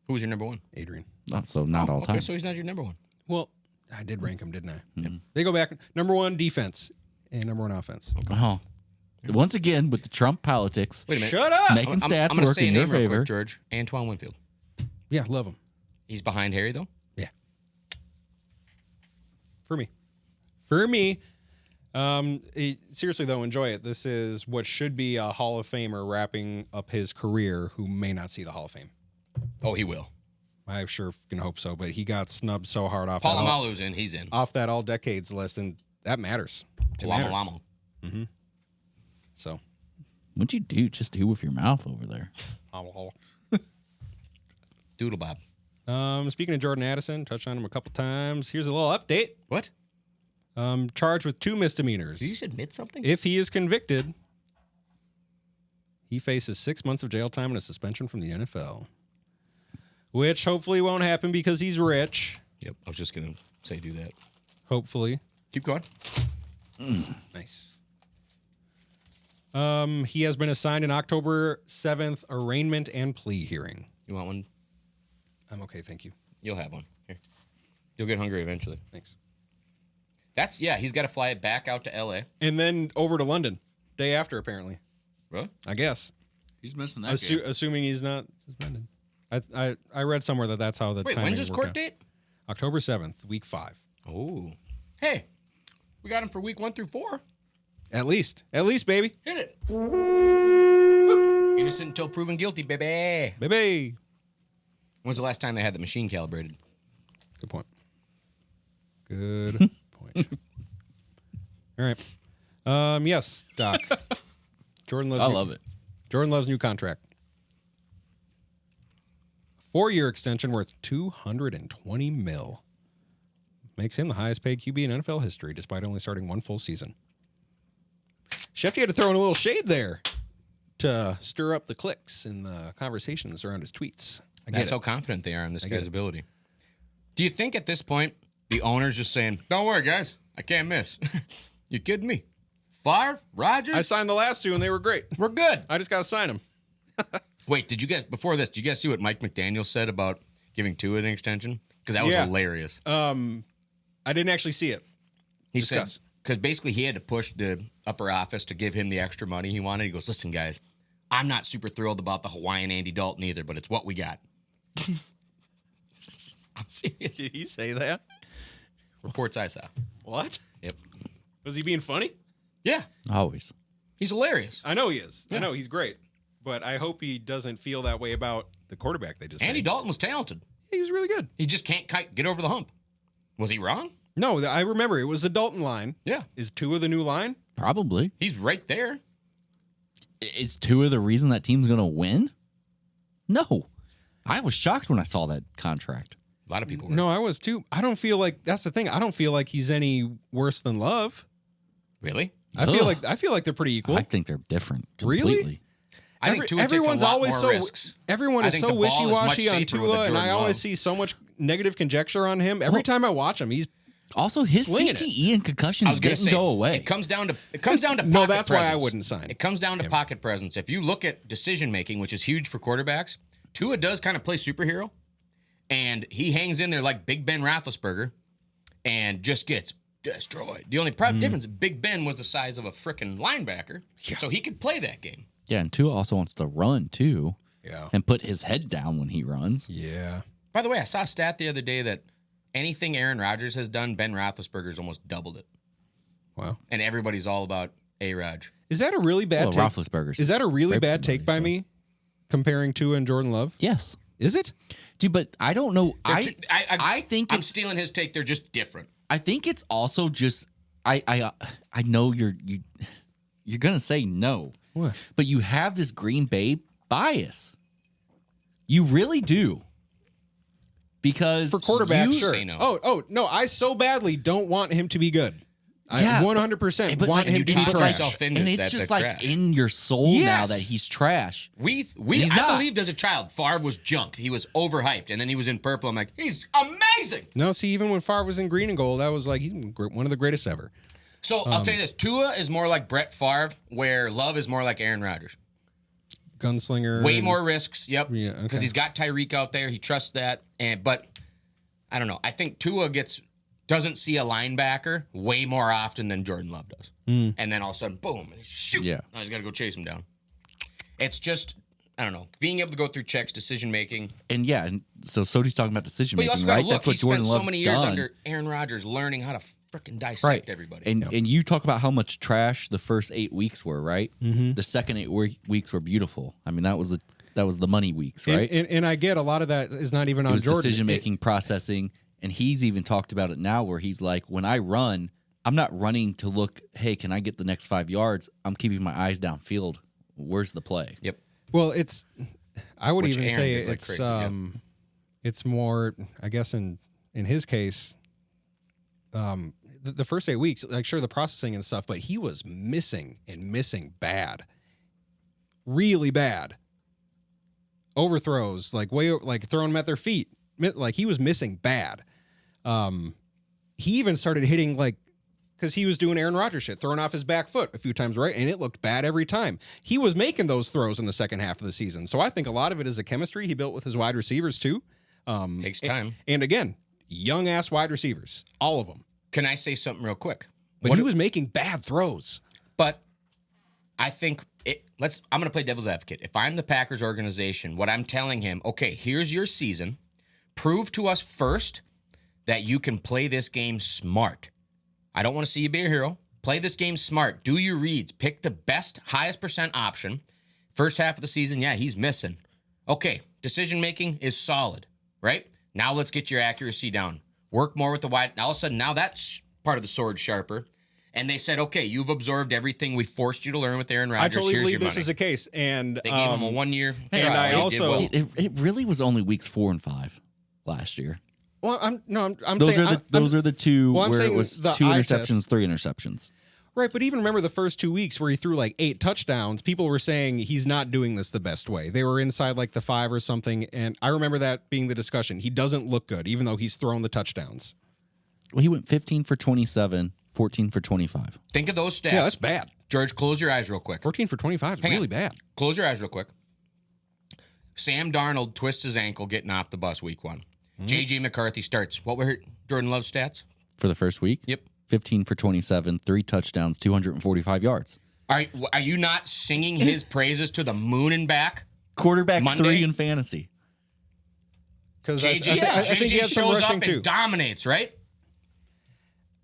Who was your number 1? Adrian. Oh, so not all okay, time. so he's not your number 1. Well, I did rank him, didn't I? Yep. They go back. Number 1 defense and number 1 offense. Oh. Once again, with the Trump politics, Wait a minute. Shut up. making stats I'm gonna work say a in your name real favor. quick, George. Antoine Winfield. Yeah, love him. He's behind Harry, though? Yeah. For me. Seriously, though, enjoy it. This is what should be a Hall of Famer wrapping up his career who may not see the Hall of Fame. Oh, he will. I sure can hope so, but he got snubbed so hard off Palomalu's in. He's in. off that all decades list, and that matters. It matters. Palamo. So, What'd you do? Just do with your mouth over there. Doodle Bob. speaking of Jordan Addison, touched on him a couple times. Here's a little update. What? Charged with 2 misdemeanors. Did you just admit something? If he is convicted, he faces 6 months of jail time and a suspension from the NFL, which hopefully won't happen because he's rich. Yep. I was just going to say do that. Hopefully. Keep going. Nice. He has been assigned an October 7th arraignment and plea hearing. You want one? I'm okay, thank you. You'll have one. Here. You'll get hungry eventually. Thanks. He's got to fly it back out to L.A. And then over to London, day after, apparently. Really? I guess. He's missing that game. Assuming he's not suspended. I read somewhere that that's how the Wait, timing when's his worked court out. date? October 7th, week 5. Oh. Hey, we got him for week 1 through 4. At least, baby. Hit it. Innocent until proven guilty, baby. Baby. When's the last time they had the machine calibrated? Good point. Good point. All right. Yes, Doc. Jordan loves. I love it. Jordan loves new contract. 4-year extension worth $220 million. Makes him the highest paid QB in NFL history, despite only starting one full season. Shefty had to throw in a little shade there to stir up the clicks and the conversations around his tweets. That's how confident they are in this guy's ability. Do you think at this point the owner's just saying, "Don't worry, guys, I can't miss"? You kidding me? Favre, Rodgers? I signed the last two and they were great. We're good. I just got to sign them. Wait, did you guys see what Mike McDaniel said about giving Tua an extension? Because that was hilarious. I didn't actually see it. He said, because basically he had to push the upper office to give him the extra money he wanted. He goes, "Listen, guys, I'm not super thrilled about the Hawaiian Andy Dalton either, but it's what we got." I'm serious. Did he say that? Reports I saw. What? Yep. Was he being funny? Yeah. Always. He's hilarious. I know he is. Yeah. I know he's great. But I hope he doesn't feel that way about the quarterback they just Andy made. Dalton was talented. He was really good. He just can't get over the hump. Was he wrong? No, I remember it was the Dalton line. Yeah. Is Tua the new line? Probably. He's right there. Is Tua the reason that team's going to win? No. I was shocked when I saw that contract. A lot of people were. No, I was too. I don't feel like that's the thing. I don't feel like he's any worse than Love. Really? I feel like they're pretty equal. I think they're different. Really? Completely. I think Tua everyone's takes a lot always more so risks. everyone I is think so the ball is much wishy-washy on safer with a Tua, and I Jordan always Love. see so much negative conjecture on him. Every time I watch him, he's Also, his Slinging CTE and I concussions was going to didn't say, go away. It comes down to pocket No, that's why I presence. wouldn't sign It comes down to pocket presence. If you look at decision making, which is huge for quarterbacks, Tua does kind of play superhero, and he hangs in there like Big Ben Roethlisberger, and just gets destroyed. The only difference, Big Ben was the size of a frickin' linebacker, so he could play that game. Yeah, and Tua also wants to run, too, yeah. and put his head down when he runs. Yeah. By the way, I saw a stat the other day that anything Aaron Rodgers has done, Ben Roethlisberger's almost doubled it. Wow. And everybody's all about A-Raj. Is that a really bad Well, take? Roethlisberger's Is that a really raped bad take by somebody, me comparing Tua and Jordan Love? Yes. Is it? Dude, but I don't know. I think I'm it's stealing his take. They're just different. I think it's also just I know you're gonna say no. What? But you have this Green Bay bias. You really do. Because For quarterbacks, you, sure. say no. Oh, no, I so badly don't want him to be good. Yeah, I 100% but want like, him to you be talk trash. yourself into and it, it's that just they're like trash. in your soul now Yes. that he's trash. He's not. I believed as a child Favre was junked. He was overhyped, and then he was in purple. I'm like, he's amazing. No, see, even when Favre was in green and gold, I was like, he's one of the greatest ever. So I'll tell you this: Tua is more like Brett Favre, where Love is more like Aaron Rodgers. Gunslinger. Way and- more risks. Yep. Yeah, Because okay. he's got Tyreek out there. He trusts that. But I don't know. I think Tua doesn't see a linebacker way more often than Jordan Love does. And then all of a sudden, boom, shoot. Yeah. Now he's got to go chase him down. It's just, I don't know, being able to go through checks, decision making. And yeah, and so Sody's talking about decision But you making, also got to right? look. That's what He Jordan spent so Love's many years done. under Aaron Rodgers learning how to freaking dissect Right. everybody. And you talk about how much trash the first 8 weeks were, right? Mm-hmm. The second 8 weeks were beautiful. I mean, that was the money weeks, right? And I get a lot of that is not even It on was Jordan. decision making, processing, and he's even talked about it now where he's like, when I run, I'm not running to look, hey, can I get the next 5 yards? I'm keeping my eyes downfield. Where's the play? Yep. Well, I would Which even Aaron say did like it's crazy, yeah. it's more, I guess in his case, the first 8 weeks, like sure the processing and stuff, but he was missing bad, really bad. Overthrows, like throwing them at their feet, like he was missing bad. He even started hitting because he was doing Aaron Rodgers shit, throwing off his back foot a few times, right? And it looked bad every time. He was making those throws in the second half of the season. So I think a lot of it is the chemistry he built with his wide receivers too. Takes time. And again, young ass wide receivers, all of them. Can I say something real quick? But he was making bad throws. But I think I'm going to play devil's advocate. If I'm the Packers organization, what I'm telling him, okay, here's your season. Prove to us first that you can play this game smart. I don't want to see you be a hero. Play this game smart. Do your reads. Pick the best, highest percent option. First half of the season, yeah, he's missing. Okay, decision making is solid, right? Now let's get your accuracy down. Work more with the wide. All of a sudden, now that's part of the sword sharper. and they said, okay, you've absorbed everything we forced you to learn with Aaron Rodgers. I totally Here's believe your this money. is the case. And They gave him a 1 year. and trial. I He did also- well. It really was only weeks 4 and 5 last year. well, I'm Those saying are those are the two well, I'm where it saying was the 2 eye interceptions, 3 interceptions. right, but even remember the first 2 weeks where he threw like 8 touchdowns. People were saying he's not doing this the best way. They were inside like the 5 or something, and I remember that being the discussion. He doesn't look good, even though he's thrown the touchdowns. Well, he went 15 for 27, 14 for 25. Think of those stats. Yeah, that's bad. George, close your eyes real quick. 14 for 25 is Hang really on. bad. Close your eyes real quick. Sam Darnold twists his ankle getting off the bus week 1. JJ McCarthy starts. What were Jordan Love's stats? For the first week? Yep. 15 for 27, 3 touchdowns, 245 yards. Are you not singing his praises to the moon and back? Quarterback Monday? 3 in fantasy. Because I JJ, think he JJ has some shows rushing up too. and dominates, right?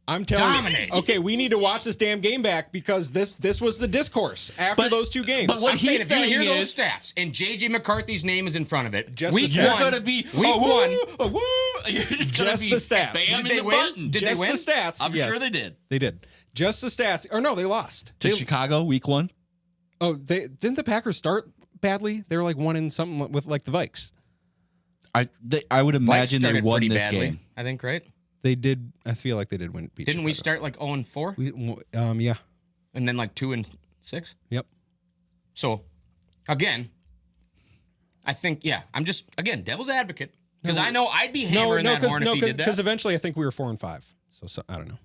I'm telling Dominates. you. Okay, we need to watch this damn game back because this was the discourse after those 2 games. but what I'm saying he's if you hear saying those is- stats and JJ McCarthy's name is in front of it, Just week the stats. one, You're going to be, week one, You're just going to Just be the stats. spamming Did they the win? button. Did Just they win? the stats. I'm yes. sure they did. They did. Just the stats. Or no, they lost. To They- Chicago, week 1. Oh, didn't the Packers start badly? They were like 1 in something with like the Vikes. I would Vikes imagine they started won pretty this badly, game. I think, right? They did. I feel like they did win. Didn't we start like 0-4 Yeah. and then like 2-6? Yep. So, again, I think I'm just devil's advocate because I know I'd be hammering that horn if he did that. Because eventually I think we were 4 and 5. So I don't know.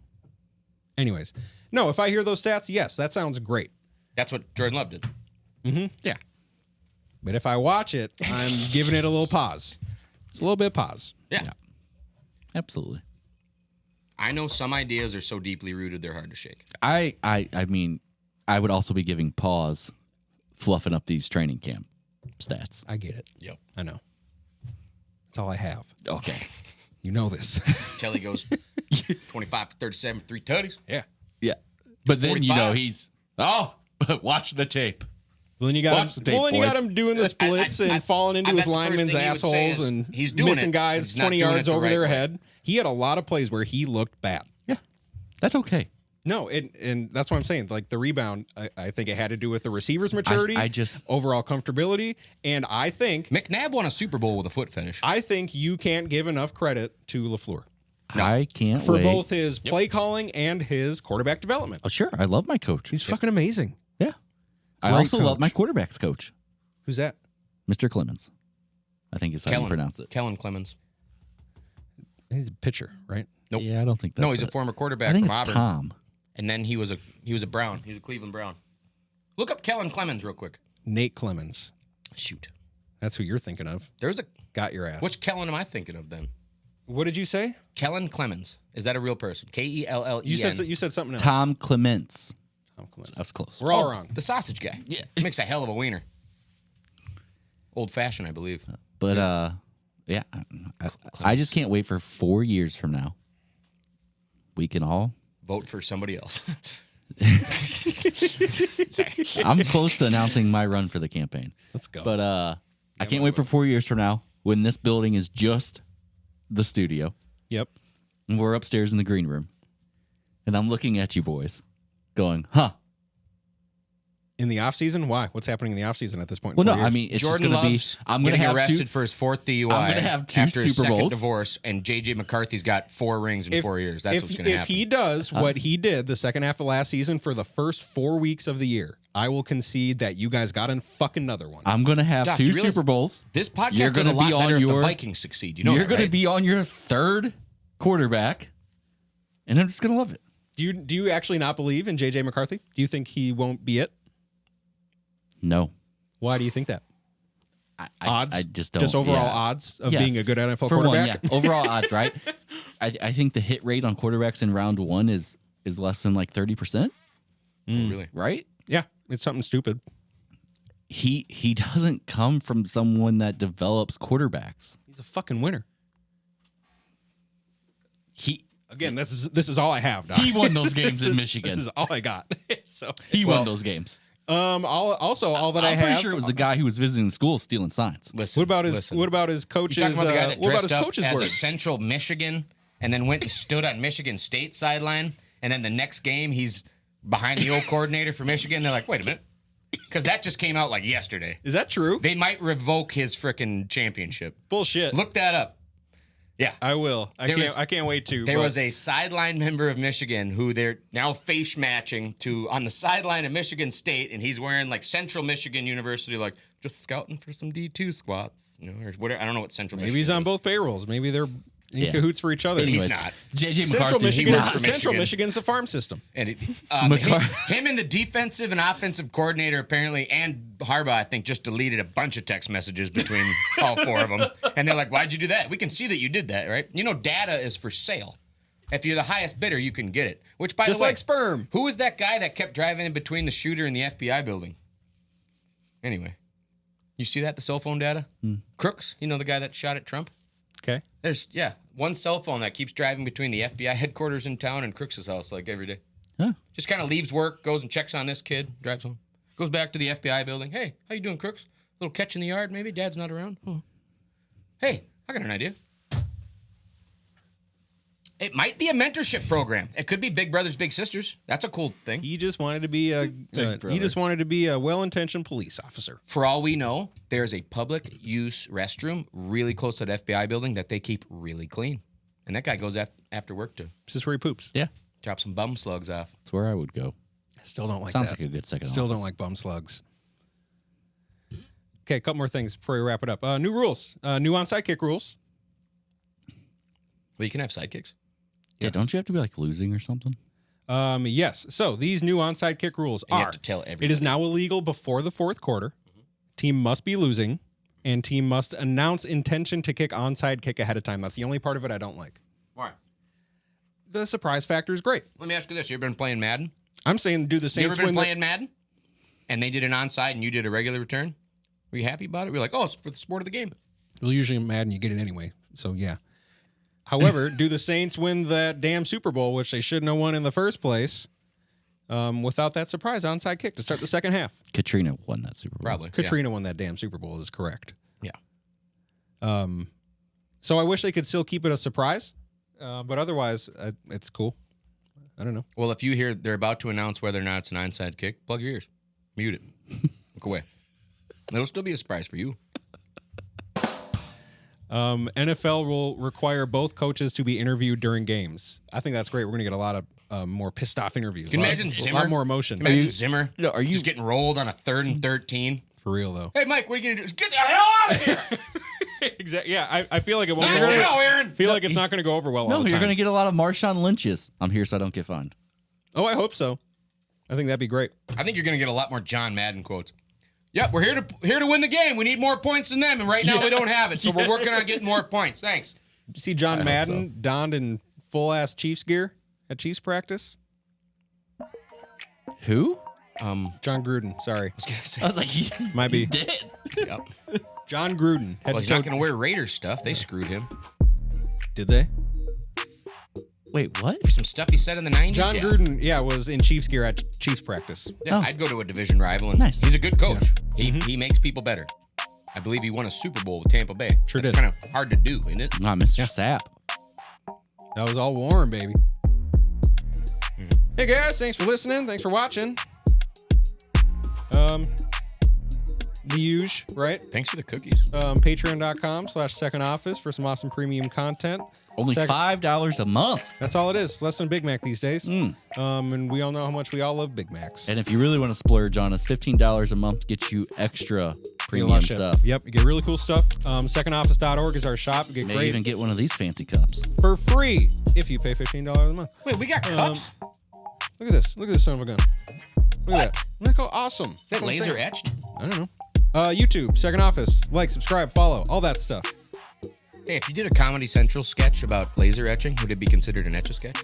Anyways, no. If I hear those stats, yes, that sounds great. That's what Jordan Love did. Yeah. But if I watch it, I'm giving it a little pause. It's a little bit pause. Yeah. Absolutely. I know some ideas are so deeply rooted they're hard to shake. I mean, I would also be giving pause fluffing up these training camp stats. I get it. Yep. I know. That's all I have. Okay. You know this. Till he goes 25 for 37, 3 tutties. Yeah. Yeah. But then, 45. he's, watch the tape. Well, then you got Watch him. the tape, Well, then you got boys. him doing the splits and falling into I his bet the first linemen's thing he would say assholes is and he's doing missing it, guys he's not 20 doing yards it the over right their way. head. He had a lot of plays where he looked bad. Yeah. That's okay. No, and that's what I'm saying. Like the rebound, I think it had to do with the receiver's maturity, I just- overall comfortability, and I think McNabb won a Super Bowl with a foot fetish. you can't give enough credit to LaFleur I can't for wait. both his play calling and his quarterback development. Oh, sure. I love my coach. He's fucking amazing. Yeah. I Great also love coach. my quarterback's coach, Who's that? Mr. Clemens. I think is how you pronounce it. Kellen Clemens. He's a pitcher, right? Nope. Yeah, I don't think that's No, he's a it. former quarterback I think from it's Auburn. Tom. And then he was a Brown. He was a Cleveland Brown. Look up Kellen Clemens real quick. Nate Clemens. Shoot. That's who you're thinking of. There's a Got your ass. which Kellen am I thinking of then? What did you say? Kellen Clemens. Is that a real person? K-E-L-L-E-N. You said something else. Tom Clements. Tom Clemens. That's close. We're all wrong. The sausage guy. Yeah. He makes a hell of a wiener. Old fashioned, I believe. But yeah, I just can't wait for 4 years from now. We can all. Vote for somebody else. Sorry. I'm close to announcing my run for the campaign. Let's go. But I can't wait for 4 years from now when this building is just the studio Yep. and we're upstairs in the green room, and I'm looking at you boys, going, "Huh." In the off season, why? What's happening in the off season at this point? Well, no, 4 I years? mean it's Jordan just going to be. Love's I'm going to getting have arrested two. for his 4th DUI. I'm gonna have 2 after his Super second Bowls. divorce, and JJ McCarthy's got 4 rings in 4 years. That's what's going to If happen. he does what he did the second half of last season for the first 4 weeks of the year, I will concede that you guys got in fucking another one. I'm going to have Doc, 2 you realize Super Bowls. This podcast You're does a gonna lot be on better if the your- Vikings succeed. You know You're that, going to right? be on your 3rd quarterback, and I'm just going to love it. Do you actually not believe in JJ McCarthy? Do you think he won't be it? No. Why do you think that? Odds? I just don't. Just overall yeah. odds of Yes. being a good NFL For one, quarterback? yeah. Overall odds, right? I think the hit rate on quarterbacks in round 1 is less than like 30%, Really? right? Yeah, it's something stupid. He doesn't come from someone that develops quarterbacks. He's a fucking winner. He Again, this is all I have, Doc. he won those games in This Michigan. is all I got. So He won those games. all that I I'm have. pretty sure it was the guy who was visiting the school stealing signs. Listen. What about his listen. coach's? You talking about the guy that what about dressed his up coach's as a words? Central Michigan and then went and stood on Michigan State sideline and then the next game he's behind the old coordinator for Michigan. They're like, wait a minute. Because that just came out like yesterday. Is that true? They might revoke his frickin' championship. Bullshit. Look that up. Yeah. I will. I can't wait to. There was a sideline member of Michigan who they're now face matching to on the sideline of Michigan State, and he's wearing like Central Michigan University, like just scouting for some D2 squats, you know, or whatever. I don't know what Central. Maybe Michigan he's on is. both payrolls. Maybe they're in cahoots for each other. He's Anyways, not. JJ Central McCarthy. Michigan. Michigan's a farm system. And McCar- him and the defensive and offensive coordinator apparently, and Harbaugh, I think, just deleted a bunch of text messages between all four of them. And they're like, why'd you do that? We can see that you did that, right? You know, data is for sale. If you're the highest bidder, you can get it. Which, by Just the way, like sperm. who was that guy that kept driving in between the shooter and the FBI building? Anyway, you see that, the cell phone data? Crooks, you know the guy that shot at Trump? Okay. There's, one cell phone that keeps driving between the FBI headquarters in town and Crooks' house like every day. Huh. Just kind of leaves work, goes and checks on this kid, drives home. Goes back to the FBI building. Hey, how you doing, Crooks? Little catch in the yard, maybe? Dad's not around? Oh. Hey, I got an idea. It might be a mentorship program. It could be Big Brothers, Big Sisters. That's a cool thing. He just wanted to be a well-intentioned police officer. For all we know, there's a public use restroom really close to the FBI building that they keep really clean. And that guy goes after work to This is where he poops. Yeah, chop some bum slugs off. that's where I would go. Still don't like Sounds that. like a good second. Still office. don't like bum slugs. Okay, a couple more things before we wrap it up. New rules. New onside kick rules. Well, you can have sidekicks. Yeah, don't you have to be like losing or something? Yes. So these new onside kick rules And you are: have to tell everybody. it is now illegal before the fourth quarter. Team must be losing, and team must announce intention to kick onside kick ahead of time. That's the only part of it I don't like. Why? The surprise factor is great. Let me ask you this. You ever been playing Madden? I'm saying do the You Saints ever been win the- playing Madden? And they did an onside and you did a regular return? Were you happy about it? We're like, oh, it's for the sport of the game. Well, usually in Madden you get it anyway, so yeah. However, do the Saints win that damn Super Bowl, which they shouldn't have won in the first place, without that surprise onside kick to start the second half? Katrina won that Super Bowl. Probably. Katrina won that damn Super Bowl is correct. Yeah. So I wish they could still keep it a surprise, but otherwise it's cool. I don't know. Well, if you hear they're about to announce whether or not it's an onside kick, plug your ears. Mute it. Look away. It'll still be a surprise for you. NFL will require both coaches to be interviewed during games. I think that's great. We're going to get a lot of more pissed off interviews. Can you imagine A Zimmer? lot more emotion. Can you imagine Zimmer are you- just getting rolled on a 3rd and 13? For real, though. Hey, Mike, what are you going to do? Just get the hell out of here. Exactly. Yeah, I feel like it won't Not go over. now, Aaron. I feel like it's not going to go over well all No, the you're time. going to get a lot of Marshawn Lynch's. I'm here so I don't get fined. Oh, I hope so. I think that'd be great. I think you're going to get a lot more John Madden quotes. Yep, we're here to win the game. We need more points than them, and right now we don't have it, so we're working on getting more points. Thanks. Did you see John Madden donned in full-ass Chiefs gear at Chiefs practice? Who? John Gruden, sorry. I was going to say. I was like, Might be. he's dead. Yep. John Gruden. Well, he's not going to wear Raiders stuff. They screwed him. Did they? Wait, what? For some stuff he said in the 90s. John yeah. Gruden, was in Chiefs gear at Chiefs practice. Yeah, Oh. I'd go to a division rival. And Nice. He's a good coach. He makes people better. I believe he won a Super Bowl with Tampa Bay. Sure That's did. kind of hard to do, isn't it? Not Mr. Sapp. That was all Warren, baby. Hey, guys. Thanks for listening. Thanks for watching. The huge, right? Thanks for the cookies. Patreon.com/second office for some awesome premium content. Only $5 a month. That's all it is. Less than Big Mac these days. Mm. And we all know how much we all love Big Macs. And if you really want to splurge on us, $15 a month gets you extra You get a premium lot of shit. stuff. Yep, you get really cool stuff. Secondoffice.org is our shop. You get May great even get one of these fancy cups. for free if you pay $15 a month. Wait, we got cups? Look at this. Look at this son of a gun. Look at that. Look how awesome. Is that That's what I'm laser saying. etched? I don't know. YouTube, Second Office. Like, subscribe, follow, all that stuff. Hey, if you did a Comedy Central sketch about laser etching, would it be considered an etch-a-sketch?